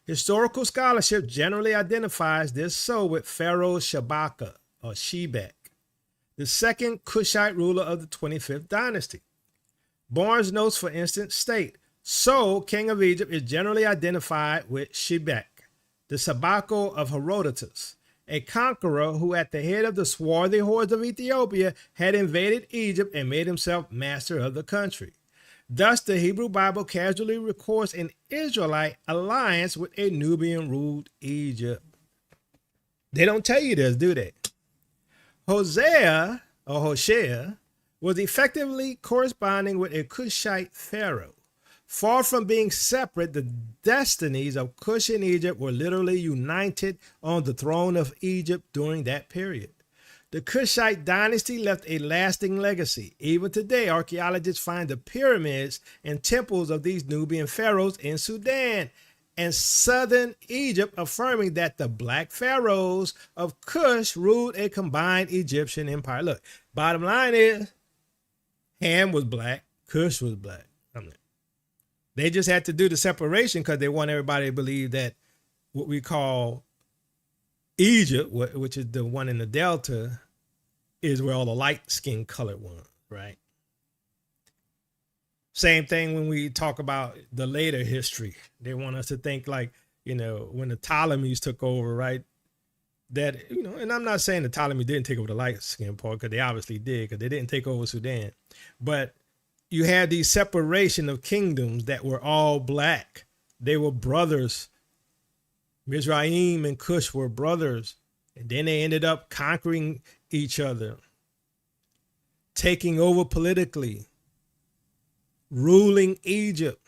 Historical scholarship generally identifies this So with Pharaoh Shabaka or Shebek, the second Cushite ruler of the 25th dynasty. Barnes' notes, for instance, state, So, king of Egypt, is generally identified with Shebek, the Sabako of Herodotus, a conqueror who at the head of the swarthy hordes of Ethiopia had invaded Egypt and made himself master of the country. Thus, the Hebrew Bible casually records an Israelite alliance with a Nubian-ruled Egypt. They don't tell you this, do they? Hoshea was effectively corresponding with a Cushite pharaoh. Far from being separate, the destinies of Cush and Egypt were literally united on the throne of Egypt during that period. The Cushite dynasty left a lasting legacy. Even today, archaeologists find the pyramids and temples of these Nubian pharaohs in Sudan and southern Egypt, affirming that the black pharaohs of Cush ruled a combined Egyptian empire. Look, bottom line is, Ham was black, Cush was black. They just had to do the separation because they want everybody to believe that what we call Egypt, which is the one in the Delta, is where all the light-skinned colored ones, right? Same thing when we talk about the later history. They want us to think like, when the Ptolemies took over, right? That, and I'm not saying the Ptolemies didn't take over the light-skinned part, because they obviously did, because they didn't take over Sudan. But you had these separation of kingdoms that were all black. They were brothers. Mizraim and Cush were brothers. And then they ended up conquering each other, taking over politically, ruling Egypt.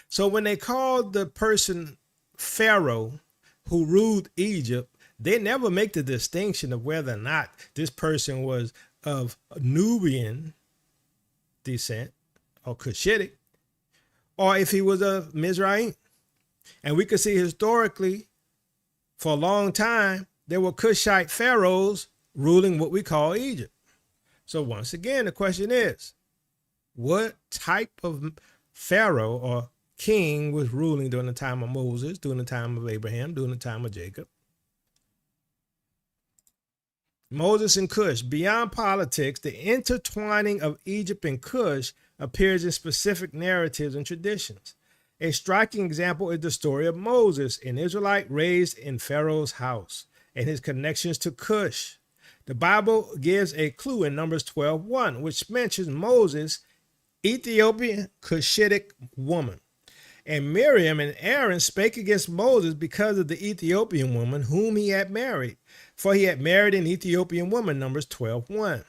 So when they called the person Pharaoh who ruled Egypt, they never make the distinction of whether or not this person was of Nubian descent or Cushitic, or if he was of Mizraim. And we could see historically, for a long time, there were Cushite pharaohs ruling what we call Egypt. So once again, the question is, what type of pharaoh or king was ruling during the time of Moses, during the time of Abraham, during the time of Jacob? Moses and Cush. Beyond politics, the intertwining of Egypt and Cush appears in specific narratives and traditions. A striking example is the story of Moses, an Israelite raised in Pharaoh's house, and his connections to Cush. The Bible gives a clue in Numbers 12:1, which mentions Moses' Ethiopian Cushitic woman. And Miriam and Aaron spake against Moses because of the Ethiopian woman whom he had married, for he had married an Ethiopian woman, Numbers 12:1.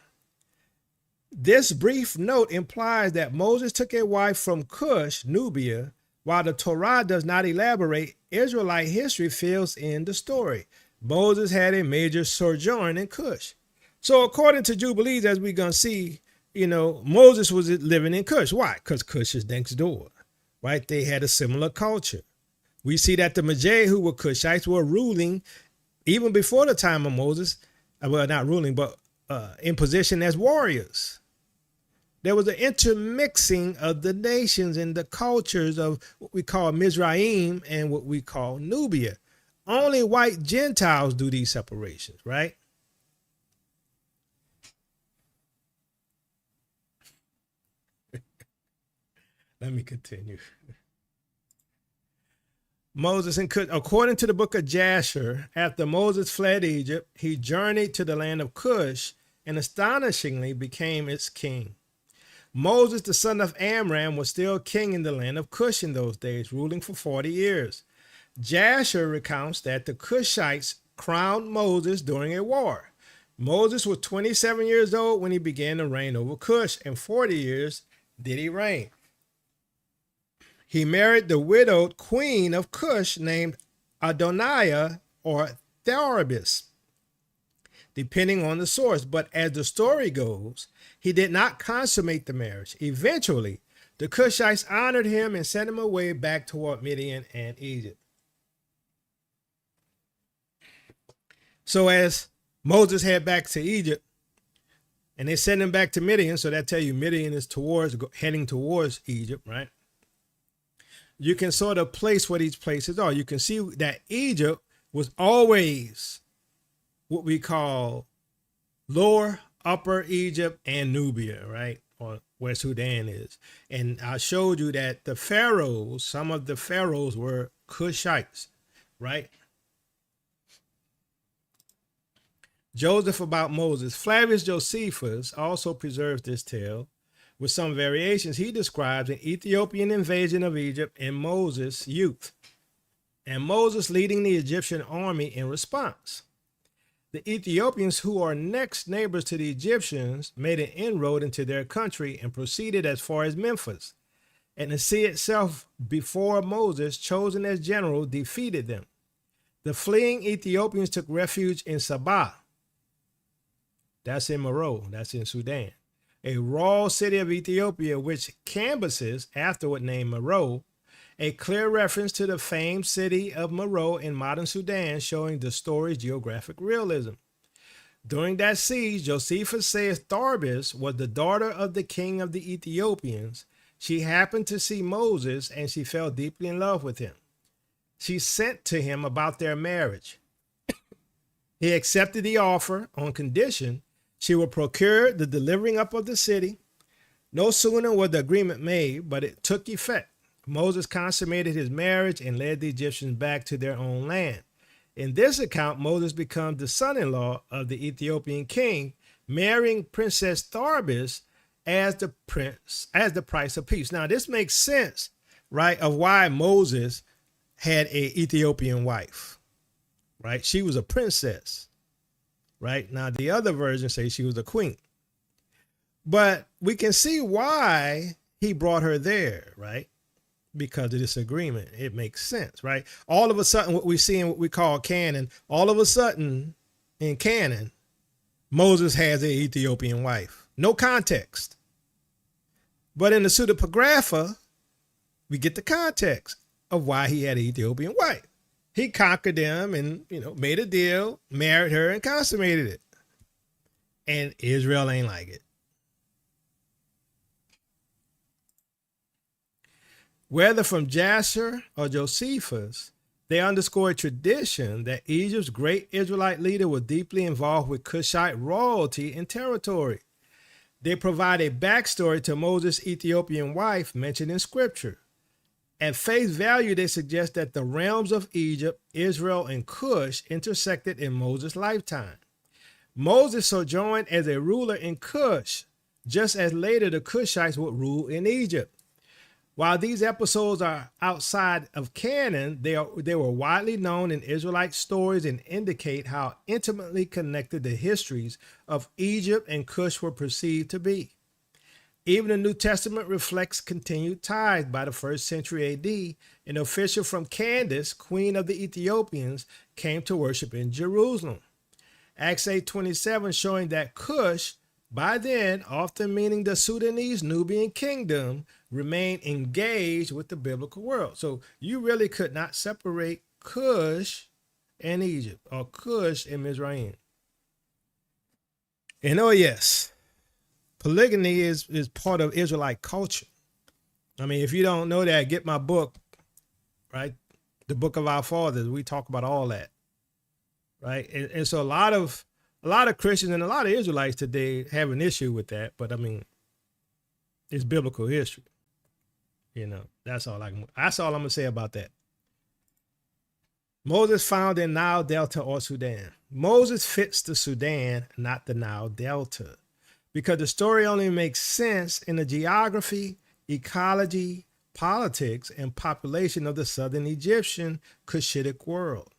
This brief note implies that Moses took a wife from Cush, Nubia. While the Torah does not elaborate, Israelite history fills in the story. Moses had a major sojourn in Cush. So according to Jubilees, as we're going to see, Moses was living in Cush. Why? Because Cush is next door, right? They had a similar culture. We see that the Magi, who were Cushites, were ruling even before the time of Moses. Well, not ruling, but in position as warriors. There was an intermixing of the nations and the cultures of what we call Mizraim and what we call Nubia. Only white Gentiles do these separations, right? Let me continue. Moses and Cush. According to the book of Jasher, after Moses fled Egypt, he journeyed to the land of Cush and astonishingly became its king. Moses, the son of Amram, was still king in the land of Cush in those days, ruling for 40 years. Jasher recounts that the Cushites crowned Moses during a war. Moses was 27 years old when he began to reign over Cush, and 40 years did he reign. He married the widowed queen of Cush named Adoniah or Tharabis, depending on the source. But as the story goes, he did not consummate the marriage. Eventually, The Cushites honored him and sent him away back toward Midian and Egypt. So as Moses head back to Egypt, and they send him back to Midian, so that tell you Midian is heading towards Egypt, right? You can sort of place what these places are. You can see that Egypt was always what we call Lower, Upper Egypt, and Nubia, right? Or where Sudan is. And I showed you that the pharaohs, some of the pharaohs were Cushites, right? Joseph about Moses. Flavius Josephus also preserves this tale with some variations. He describes an Ethiopian invasion of Egypt in Moses' youth, and Moses leading the Egyptian army in response. The Ethiopians, who are next neighbors to the Egyptians, made an inroad into their country and proceeded as far as Memphis. And the sea itself, before Moses, chosen as general, defeated them. The fleeing Ethiopians took refuge in Sabah. That's in Meroe, that's in Sudan. A royal city of Ethiopia, which Cambyses afterward named Meroe, a clear reference to the famed city of Meroe in modern Sudan, showing the story's geographic realism. During that siege, Josephus says Tharbis was the daughter of the king of the Ethiopians. She happened to see Moses and she fell deeply in love with him. She sent to him about their marriage. He accepted the offer on condition she would procure the delivering up of the city. No sooner was the agreement made, but it took effect. Moses consummated his marriage and led the Egyptians back to their own land. In this account, Moses becomes the son-in-law of the Ethiopian king, marrying Princess Tharbis as the price of peace. Now, this makes sense, right, of why Moses had an Ethiopian wife, right? She was a princess. Right now, the other version says she was a queen, but we can see why he brought her there, right? Because of this agreement. It makes sense, right? All of a sudden, what we see in what we call canon, all of a sudden in canon, Moses has an Ethiopian wife. No context. But in the pseudepigrapha, we get the context of why he had an Ethiopian wife. He conquered them and, made a deal, married her, and consummated it. And Israel ain't like it. Whether from Jasher or Josephus, they underscore a tradition that Egypt's great Israelite leader was deeply involved with Cushite royalty and territory. They provide a backstory to Moses' Ethiopian wife mentioned in scripture. At face value, they suggest that the realms of Egypt, Israel, and Cush intersected in Moses' lifetime. Moses sojourned as a ruler in Cush, just as later the Cushites would rule in Egypt. While these episodes are outside of canon, they were widely known in Israelite stories and indicate how intimately connected the histories of Egypt and Cush were perceived to be. Even the New Testament reflects continued ties. By the 1st century AD, an official from Candace, queen of the Ethiopians, came to worship in Jerusalem. Acts 8:27 showing that Cush, by then often meaning the Sudanese Nubian kingdom, remained engaged with the biblical world. So you really could not separate Cush and Egypt, or Cush and Mizraim. And oh yes, polygamy is part of Israelite culture. I mean, if you don't know that, get my book, right? The Book of Our Fathers. We talk about all that, right? And so a lot of Christians and a lot of Israelites today have an issue with that. But I mean, it's biblical history. That's all I'm gonna say about that. Moses found in Nile Delta or Sudan. Moses fits the Sudan, not the Nile Delta, because the story only makes sense in the geography, ecology, politics, and population of the southern Egyptian Cushitic world.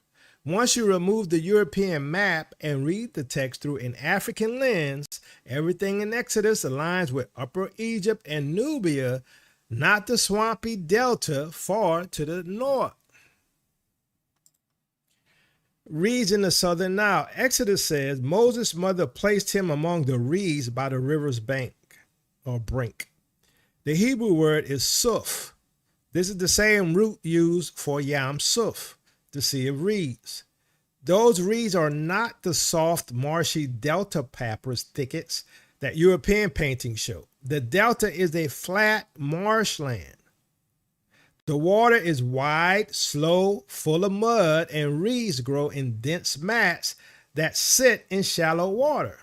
Once you remove the European map and read the text through an African lens, everything in Exodus aligns with Upper Egypt and Nubia, not the swampy delta far to the north. Reeds in the southern Nile. Exodus says Moses' mother placed him among the reeds by the river's bank or brink. The Hebrew word is suf. This is the same root used for Yam Suf, the Sea of Reeds. Those reeds are not the soft, marshy delta papyrus thickets that European paintings show. The delta is a flat marshland. The water is wide, slow, full of mud, and reeds grow in dense mats that sit in shallow water.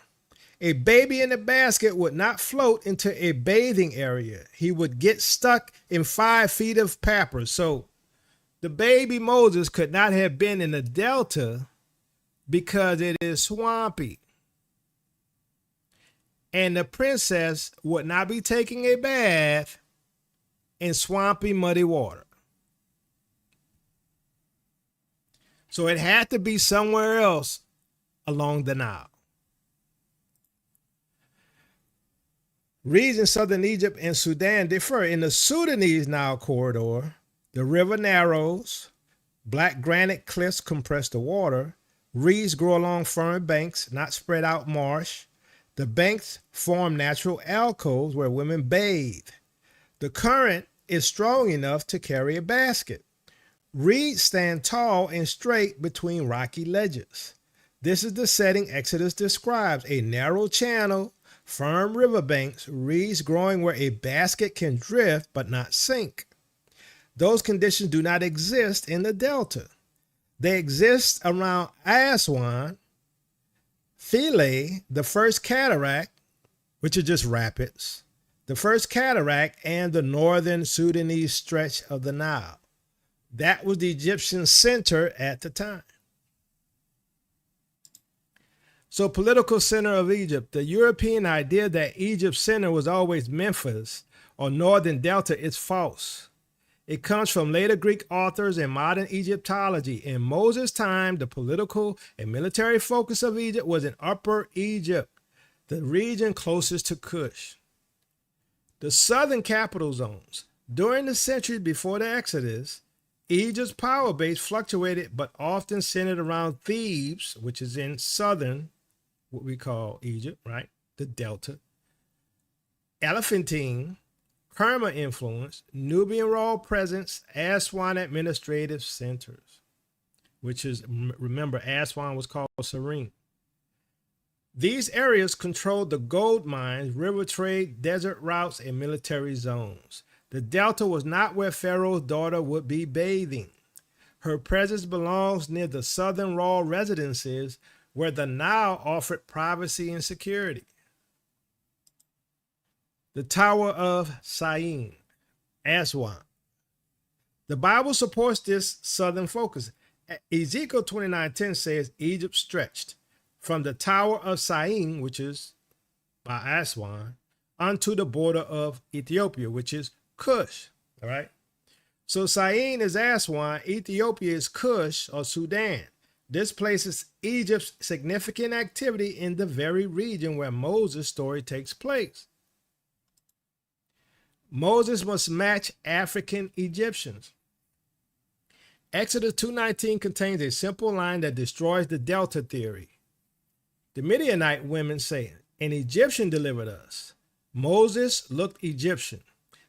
A baby in a basket would not float into a bathing area. He would get stuck in 5 feet of papyrus. So the baby Moses could not have been in the delta because it is swampy. And the princess would not be taking a bath in swampy, muddy water. So it had to be somewhere else along the Nile. Reeds in southern Egypt and Sudan differ. In the Sudanese Nile corridor, the river narrows, black granite cliffs compress the water, reeds grow along firm banks, not spread out marsh. The banks form natural alcoves where women bathe. The current is strong enough to carry a basket. Reeds stand tall and straight between rocky ledges. This is the setting Exodus describes: a narrow channel, firm riverbanks, reeds growing where a basket can drift but not sink. Those conditions do not exist in the delta. They exist around Aswan, Philae, the first cataract, which are just rapids, the first cataract, and the northern Sudanese stretch of the Nile. That was the Egyptian center at the time. So, political center of Egypt. The European idea that Egypt's center was always Memphis or northern delta is false. It comes from later Greek authors and modern Egyptology. In Moses' time, the political and military focus of Egypt was in Upper Egypt, the region closest to Cush. The southern capital zones. During the centuries before the Exodus, Egypt's power base fluctuated but often centered around Thebes, which is in southern, what we call Egypt, right? The Delta. Elephantine, Kerma influence, Nubian royal presence, Aswan administrative centers, which is, remember, Aswan was called Serene. These areas controlled the gold mines, river trade, desert routes, and military zones. The Delta was not where Pharaoh's daughter would be bathing. Her presence belongs near the southern royal residences where the Nile offered privacy and security. The Tower of Syene, Aswan. The Bible supports this southern focus. Ezekiel 29:10 says Egypt stretched from the Tower of Syene, which is by Aswan, unto the border of Ethiopia, which is Cush. All right. So Syene is Aswan, Ethiopia is Cush or Sudan. This places Egypt's significant activity in the very region where Moses' story takes place. Moses must match African Egyptians. Exodus 2:19 contains a simple line that destroys the Delta theory. The Midianite women say, "An Egyptian delivered us." Moses looked Egyptian.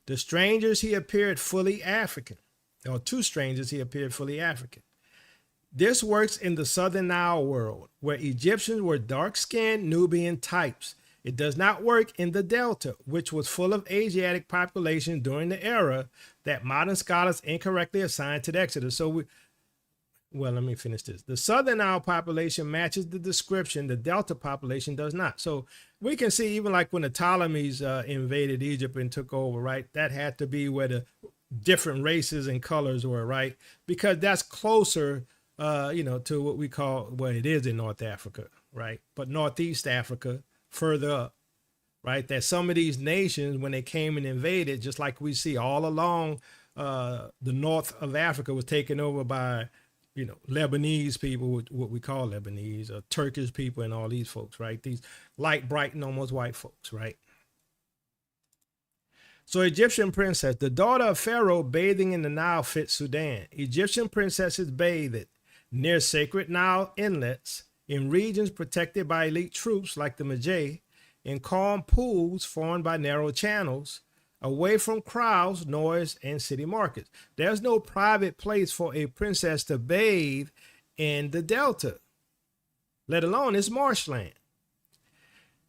The strangers he appeared fully African. Or to strangers he appeared fully African. This works in the southern Nile world, where Egyptians were dark-skinned Nubian types. It does not work in the Delta, which was full of Asiatic population during the era that modern scholars incorrectly assigned to the Exodus. Let me finish this. The southern Nile population matches the description. The Delta population does not. So we can see, even like when the Ptolemies invaded Egypt and took over, right? That had to be where the different races and colors were, right? Because that's closer, to what we call, it is in North Africa, right? But Northeast Africa, further up, right? That some of these nations, when they came and invaded, just like we see all along the north of Africa was taken over by, Lebanese people, what we call Lebanese, or Turkish people, and all these folks, right? These light, bright, and almost white folks, right? So Egyptian princess, the daughter of Pharaoh bathing in the Nile fits Sudan. Egyptian princesses bathed near sacred Nile inlets, in regions protected by elite troops like the Magi, in calm pools formed by narrow channels, away from crowds, noise, and city markets. There's no private place for a princess to bathe in the delta, let alone its marshland.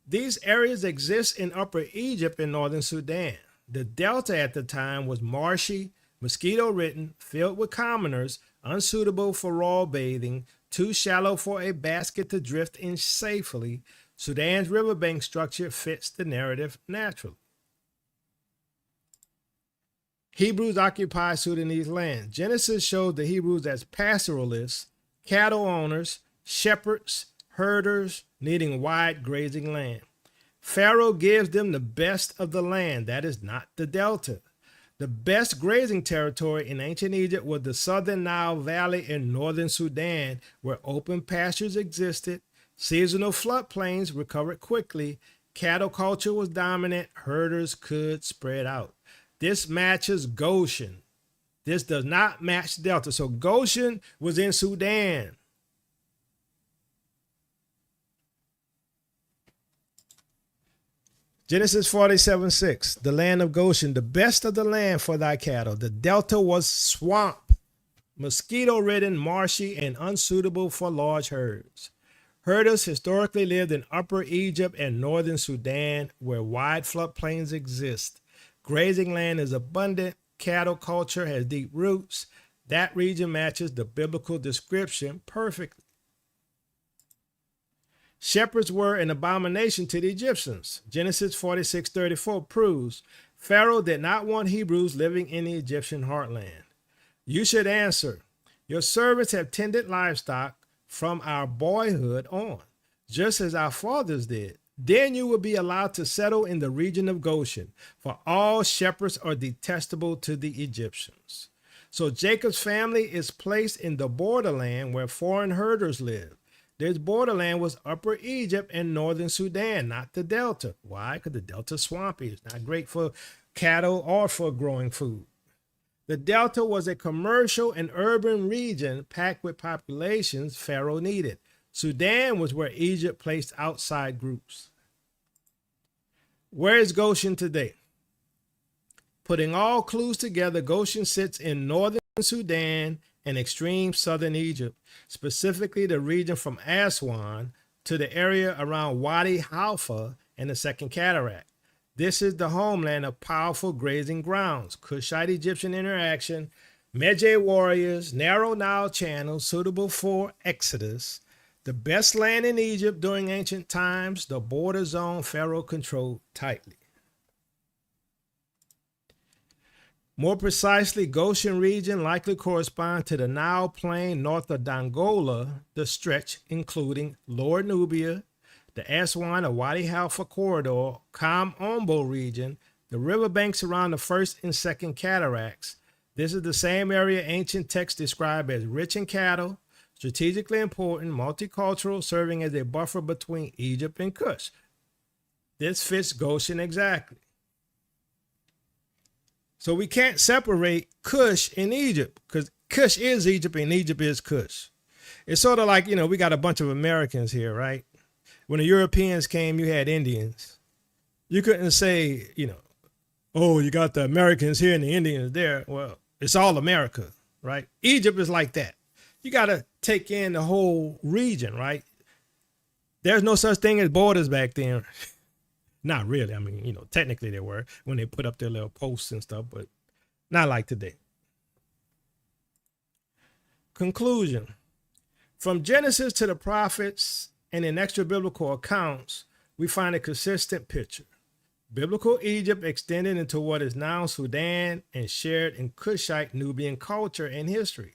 These areas exist in Upper Egypt and Northern Sudan. The delta at the time was marshy, mosquito-ridden, filled with commoners, unsuitable for raw bathing, too shallow for a basket to drift in safely. Sudan's riverbank structure fits the narrative naturally. Hebrews occupy Sudanese land. Genesis showed the Hebrews as pastoralists, cattle owners, shepherds, herders, needing wide grazing land. Pharaoh gives them the best of the land, that is not the delta. The best grazing territory in ancient Egypt was the southern Nile Valley in northern Sudan, where open pastures existed, seasonal floodplains recovered quickly, cattle culture was dominant, herders could spread out. This matches Goshen. This does not match Delta. So Goshen was in Sudan. Genesis 47:6, the land of Goshen, the best of the land for thy cattle. The delta was swamp, mosquito-ridden, marshy, and unsuitable for large herds. Herders historically lived in Upper Egypt and Northern Sudan, where wide floodplains exist. Grazing land is abundant. Cattle culture has deep roots. That region matches the biblical description perfectly. Shepherds were an abomination to the Egyptians. Genesis 46:34 proves Pharaoh did not want Hebrews living in the Egyptian heartland. You should answer, your servants have tended livestock from our boyhood on, just as our fathers did. Then you will be allowed to settle in the region of Goshen, for all shepherds are detestable to the Egyptians. So Jacob's family is placed in the borderland where foreign herders live. This borderland was Upper Egypt and Northern Sudan, not the Delta. Why? Because the Delta is swampy. It's not great for cattle or for growing food. The Delta was a commercial and urban region packed with populations Pharaoh needed. Sudan was where Egypt placed outside groups. Where is Goshen today? Putting all clues together, Goshen sits in northern Sudan and extreme southern Egypt, specifically the region from Aswan to the area around Wadi Halfa and the Second Cataract. This is the homeland of powerful grazing grounds, Cushite-Egyptian interaction, Medjay warriors, narrow Nile channels suitable for exodus, the best land in Egypt during ancient times, the border zone Pharaoh controlled tightly. More precisely, Goshen region likely corresponds to the Nile plain north of Dongola, the stretch including Lower Nubia, the Aswan or Wadi Halfa corridor, Kam Ombo region, the riverbanks around the First and Second Cataracts. This is the same area ancient texts describe as rich in cattle, strategically important, multicultural, serving as a buffer between Egypt and Cush. This fits Goshen exactly. So we can't separate Cush and Egypt because Cush is Egypt and Egypt is Cush. It's sort of like, we got a bunch of Americans here, right? When the Europeans came, you had Indians. You couldn't say, oh, you got the Americans here and the Indians there. Well, it's all America, right? Egypt is like that. You got to take in the whole region, right? There's no such thing as borders back then. Not really. I mean, technically there were when they put up their little posts and stuff, but not like today. Conclusion. From Genesis to the prophets and in extra biblical accounts, we find a consistent picture. Biblical Egypt extended into what is now Sudan and shared in Cushite Nubian culture and history.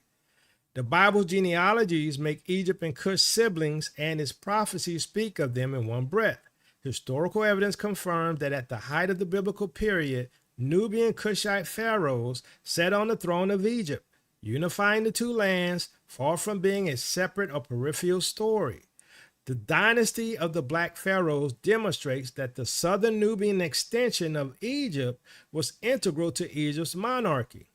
The Bible's genealogies make Egypt and Cush siblings, and its prophecies speak of them in one breath. Historical evidence confirms that at the height of the biblical period, Nubian Cushite pharaohs sat on the throne of Egypt, unifying the two lands, far from being a separate or peripheral story. The dynasty of the Black Pharaohs demonstrates that the southern Nubian extension of Egypt was integral to Egypt's monarchy.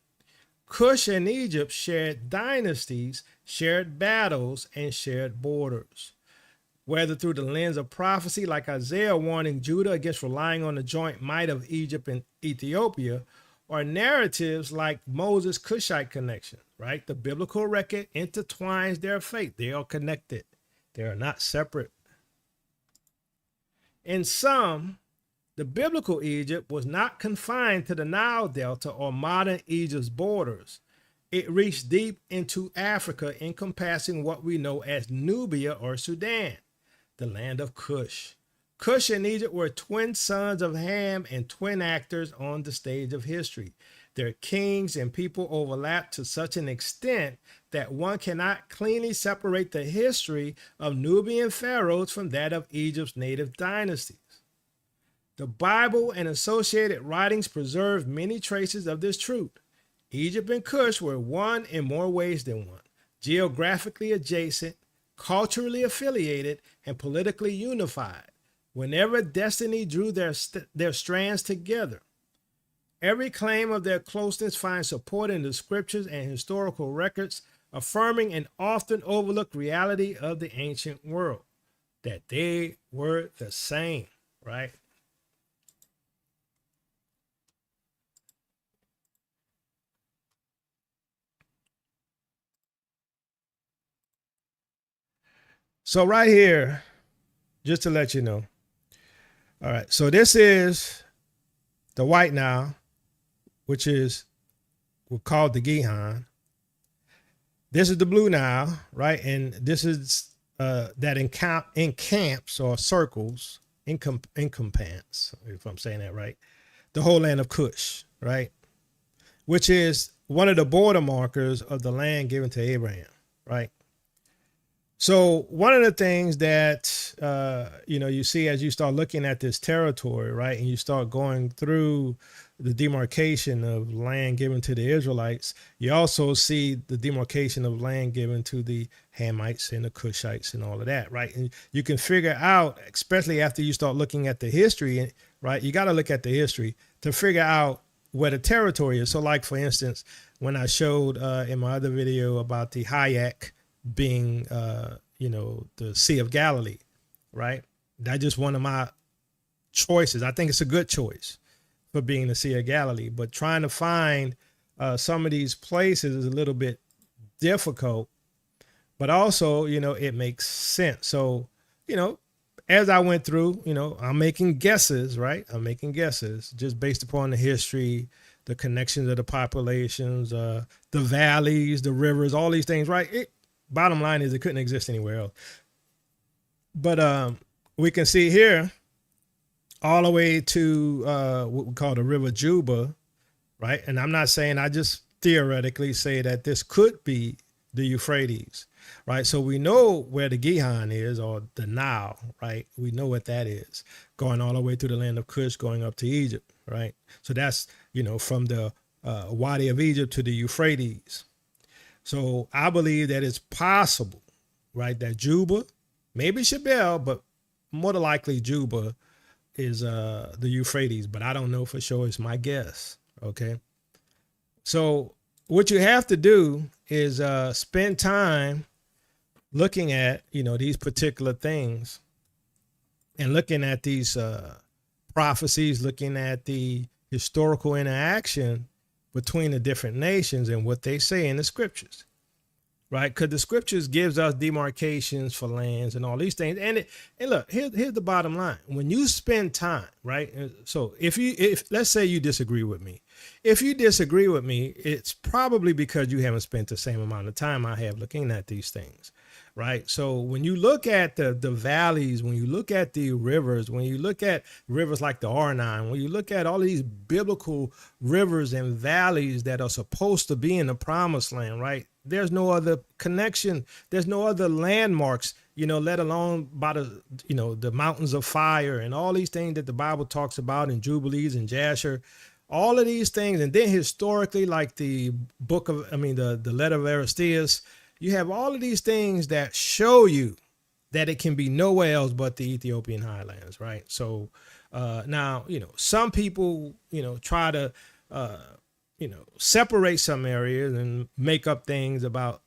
Cush and Egypt shared dynasties, shared battles, and shared borders. whether through the lens of prophecy, like Isaiah warning Judah against relying on the joint might of Egypt and Ethiopia, or narratives like Moses' Cushite connection, right? The biblical record intertwines their fate. They are connected. They are not separate. In sum, the biblical Egypt was not confined to the Nile Delta or modern Egypt's borders. It reached deep into Africa, encompassing what we know as Nubia or Sudan, the land of Cush. Cush and Egypt were twin sons of Ham and twin actors on the stage of history. Their kings and people overlapped to such an extent that one cannot cleanly separate the history of Nubian pharaohs from that of Egypt's native dynasties. The Bible and associated writings preserve many traces of this truth. Egypt and Cush were one in more ways than one, geographically adjacent, culturally affiliated, and politically unified. Whenever destiny drew their strands together, every claim of their closeness finds support in the scriptures and historical records, affirming an often overlooked reality of the ancient world, that they were the same, right? So right here, just to let you know. All right, so this is the White Nile, which is called the Gihon. This is the Blue Nile, right? And this is that encamps or circles, encompass, if I'm saying that right, the whole land of Cush, right? Which is one of the border markers of the land given to Abraham, right? So one of the things that, you see as you start looking at this territory, right, and you start going through the demarcation of land given to the Israelites, you also see the demarcation of land given to the Hamites and the Cushites and all of that, right? And you can figure out, especially after you start looking at the history, right, you got to look at the history to figure out where the territory is. So like, for instance, when I showed in my other video about the Hayek being, the Sea of Galilee, right? That's just one of my choices. I think it's a good choice for being the Sea of Galilee, but trying to find some of these places is a little bit difficult, but also, it makes sense. So, as I went through, I'm making guesses, right? I'm making guesses just based upon the history, the connections of the populations, the valleys, the rivers, all these things, right? Bottom line is it couldn't exist anywhere else. But we can see here all the way to what we call the River Juba, right? And I'm not saying, I just theoretically say that this could be the Euphrates, right? So we know where the Gihon is, or the Nile, right? We know what that is, going all the way through the land of Cush, going up to Egypt, right? So that's, from the Wadi of Egypt to the Euphrates. So I believe that it's possible, right, that Juba, maybe Shabelle, but more than likely Juba is the Euphrates, but I don't know for sure. It's my guess, okay? So what you have to do is spend time looking at, these particular things and looking at these prophecies, looking at the historical interaction between the different nations and what they say in the scriptures, right? Because the scriptures gives us demarcations for lands and all these things. And look, here's the bottom line. When you spend time, right? So if let's say you disagree with me, if you disagree with me, it's probably because you haven't spent the same amount of time I have looking at these things, right? So when you look at the valleys, when you look at the rivers, when you look at rivers like the Arnon, when you look at all of these biblical rivers and valleys that are supposed to be in the promised land, right? There's no other connection. There's no other landmarks, let alone by the mountains of fire and all these things that the Bible talks about in Jubilees and Jasher, all of these things. And then historically, like the letter of Aristeas, you have all of these things that show you that it can be nowhere else but the Ethiopian highlands, right? So now, some people, try to, separate some areas and make up things about,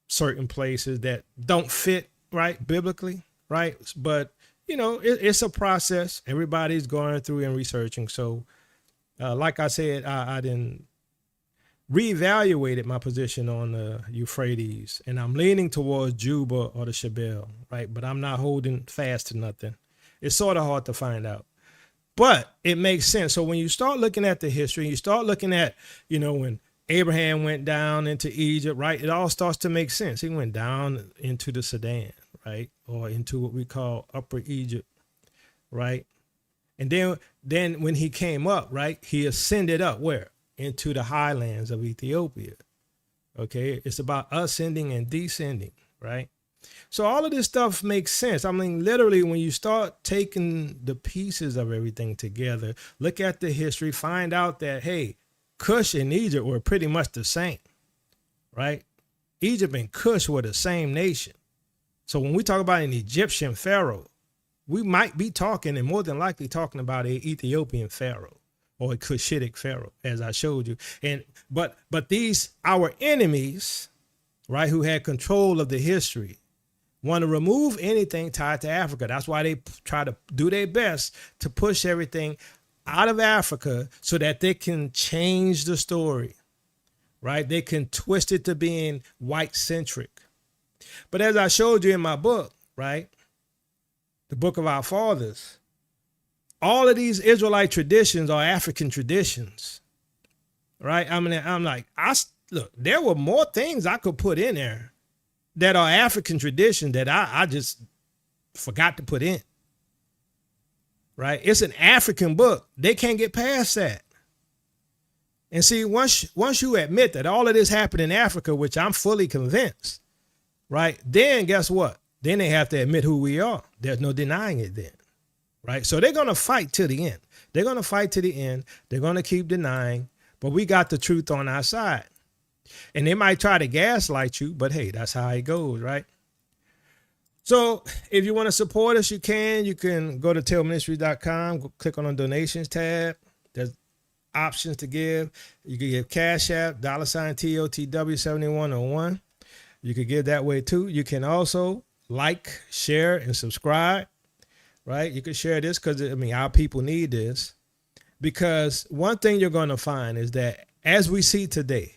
certain places that don't fit right? Biblically, right? But, you know, it's a process. Everybody's going through and researching. So, like I said, I didn't reevaluated my position on the Euphrates, and I'm leaning towards Juba or the Shabelle, right? But I'm not holding fast to nothing. It's sort of hard to find out, but it makes sense. So when you start looking at the history, you start looking at, you know, when Abraham went down into Egypt, right? It all starts to make sense. He went down into the Sudan, right? Or into what we call Upper Egypt, right? And then when he came up, right, he ascended up where? Into the highlands of Ethiopia. Okay, it's about ascending and descending, right? So all of this stuff makes sense. I mean, literally, when you start taking the pieces of everything together, look at the history, find out that, hey, Cush and Egypt were pretty much the same, right? Egypt and Cush were the same nation. So when we talk about an Egyptian pharaoh, we might be talking, and more than likely talking about an Ethiopian pharaoh, or a Cushitic pharaoh, as I showed you. And but these, our enemies, right, who had control of the history, want to remove anything tied to Africa. That's why they try to do their best to push everything out of Africa so that they can change the story, right? They can twist it to being white-centric. But as I showed you in my book, right, the Book of Our Fathers, all of these Israelite traditions are African traditions, right? I mean, I'm like, look, there were more things I could put in there that are African tradition that I just forgot to put in, right? It's an African book. They can't get past that. And see, once you admit that all of this happened in Africa, which I'm fully convinced, right? Then guess what? Then they have to admit who we are. There's no denying it then. Right. So they're going to fight to the end. They're going to fight to the end. They're going to keep denying, but we got the truth on our side. And they might try to gaslight you, but hey, that's how it goes, right? So if you want to support us, you can go to tailministries.com, go click on the donations tab. There's options to give. You can give Cash App, $TOTW7101. You could give that way too. You can also like, share, and subscribe. Right? You can share this because, I mean, our people need this, because one thing you're going to find is that as we see today,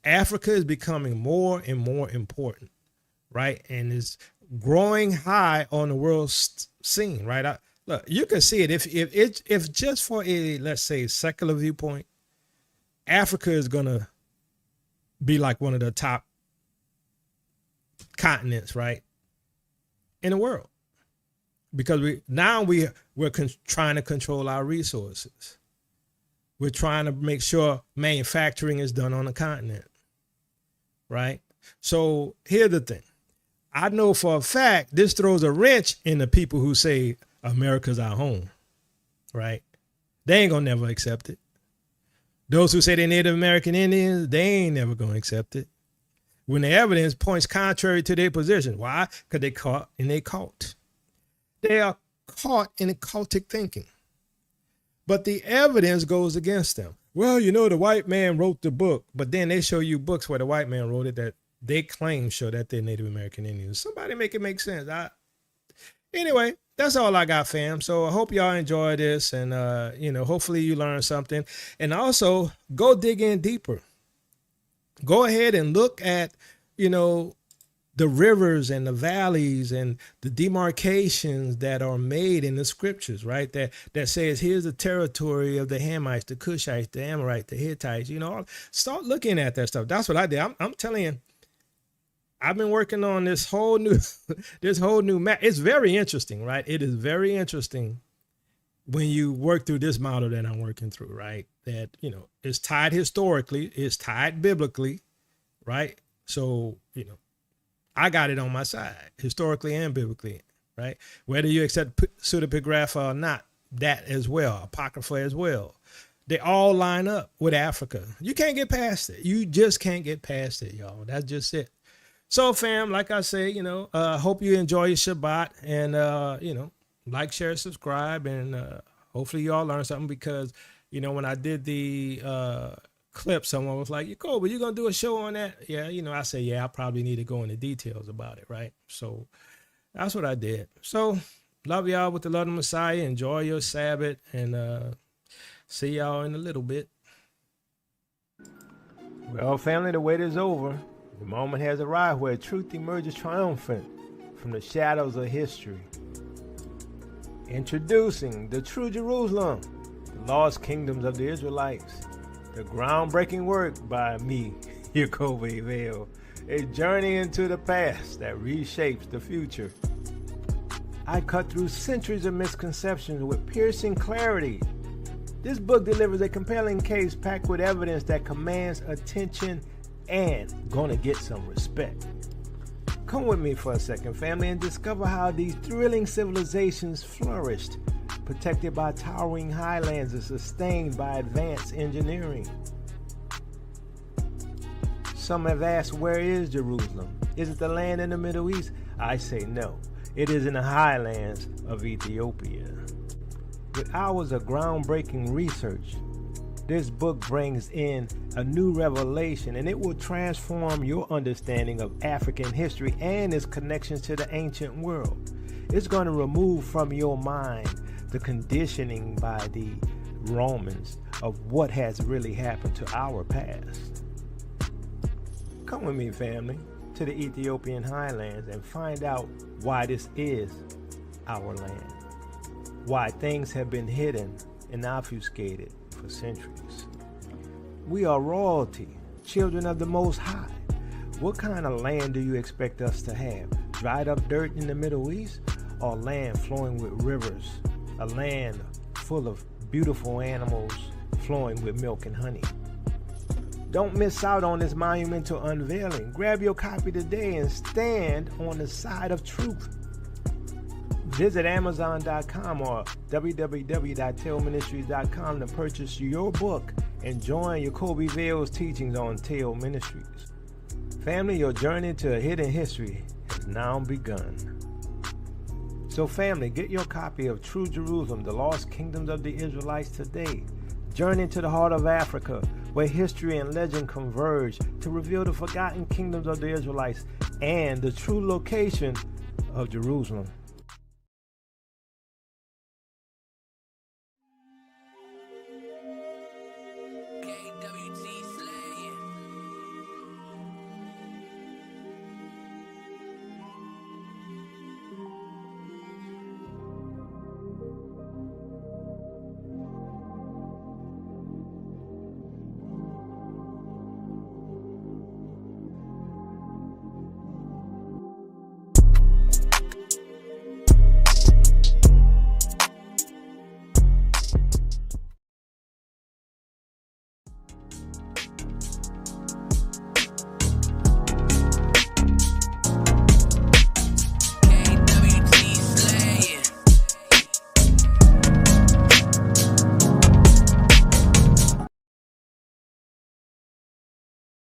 Africa is becoming more and more important, right? And is growing high on the world scene, right? Look, you can see it. If just for a, let's say, secular viewpoint, Africa is going to be like one of the top continents, right, in the world. Because we're trying to control our resources. We're trying to make sure manufacturing is done on the continent, right? So here's the thing. I know for a fact this throws a wrench in the people who say America's our home, right? They ain't gonna never accept it. Those who say they're Native American Indians, they ain't never gonna accept it. When the evidence points contrary to their position. Why? Because they caught in a cult. They are caught in cultic thinking. But the evidence goes against them. Well, you know, the white man wrote the book, but then they show you books where the white man wrote it that they claim show that they're Native American Indians. Somebody make it make sense. Anyway, that's all I got, fam. So I hope y'all enjoy this, and hopefully you learn something. And also go dig in deeper. Go ahead and look at, the rivers and the valleys and the demarcations that are made in the scriptures, right? That says, here's the territory of the Hamites, the Cushites, the Amorites, the Hittites, start looking at that stuff. That's what I did. I'm telling you, I've been working on this whole new map. It's very interesting, right? It is very interesting when you work through this model that I'm working through, right? That, it's tied historically, it's tied biblically, right? So, I got it on my side, historically and biblically, right? Whether you accept pseudepigrapha or not, that as well, apocrypha as well. They all line up with Africa. You can't get past it. You just can't get past it, y'all. That's just it. So, fam, like I say, hope you enjoy your Shabbat, and, like, share, subscribe, and hopefully you all learn something, because, when I did the clip, someone was like, "Cool, but you gonna do a show on that?" Yeah, I say, yeah, I probably need to go into details about it, right? So That's what I did. So, love y'all with the love of the Messiah. Enjoy your Sabbath, and see y'all in a little bit. Well, family, the wait is over. The moment has arrived where truth emerges triumphant from the shadows of history. Introducing the true Jerusalem, the lost kingdoms of the Israelites, the groundbreaking work by me, Jacoby Vale, a journey into the past that reshapes the future. I cut through centuries of misconceptions with piercing clarity. This book delivers a compelling case packed with evidence that commands attention and gonna get some respect. Come with me for a second, family, and discover how these thrilling civilizations flourished, protected by towering highlands and sustained by advanced engineering. Some have asked, where is Jerusalem? Is it the land in the Middle East? I say no. It is in the highlands of Ethiopia. With hours of groundbreaking research, this book brings in a new revelation, and it will transform your understanding of African history and its connections to the ancient world. It's going to remove from your mind the conditioning by the Romans of what has really happened to our past. Come with me, family, to the Ethiopian highlands and find out why this is our land. Why things have been hidden and obfuscated for centuries. We are royalty, children of the Most High. What kind of land do you expect us to have? Dried up dirt in the Middle East, or land flowing with rivers? A land full of beautiful animals flowing with milk and honey. Don't miss out on this monumental unveiling. Grab your copy today and stand on the side of truth. Visit Amazon.com or www.tailministries.com to purchase your book and join Jacoby Vale's teachings on Tail Ministries. Family, your journey to hidden history has now begun. So family, get your copy of True Jerusalem, the Lost Kingdoms of the Israelites today. Journey to the heart of Africa, where history and legend converge to reveal the forgotten kingdoms of the Israelites and the true location of Jerusalem.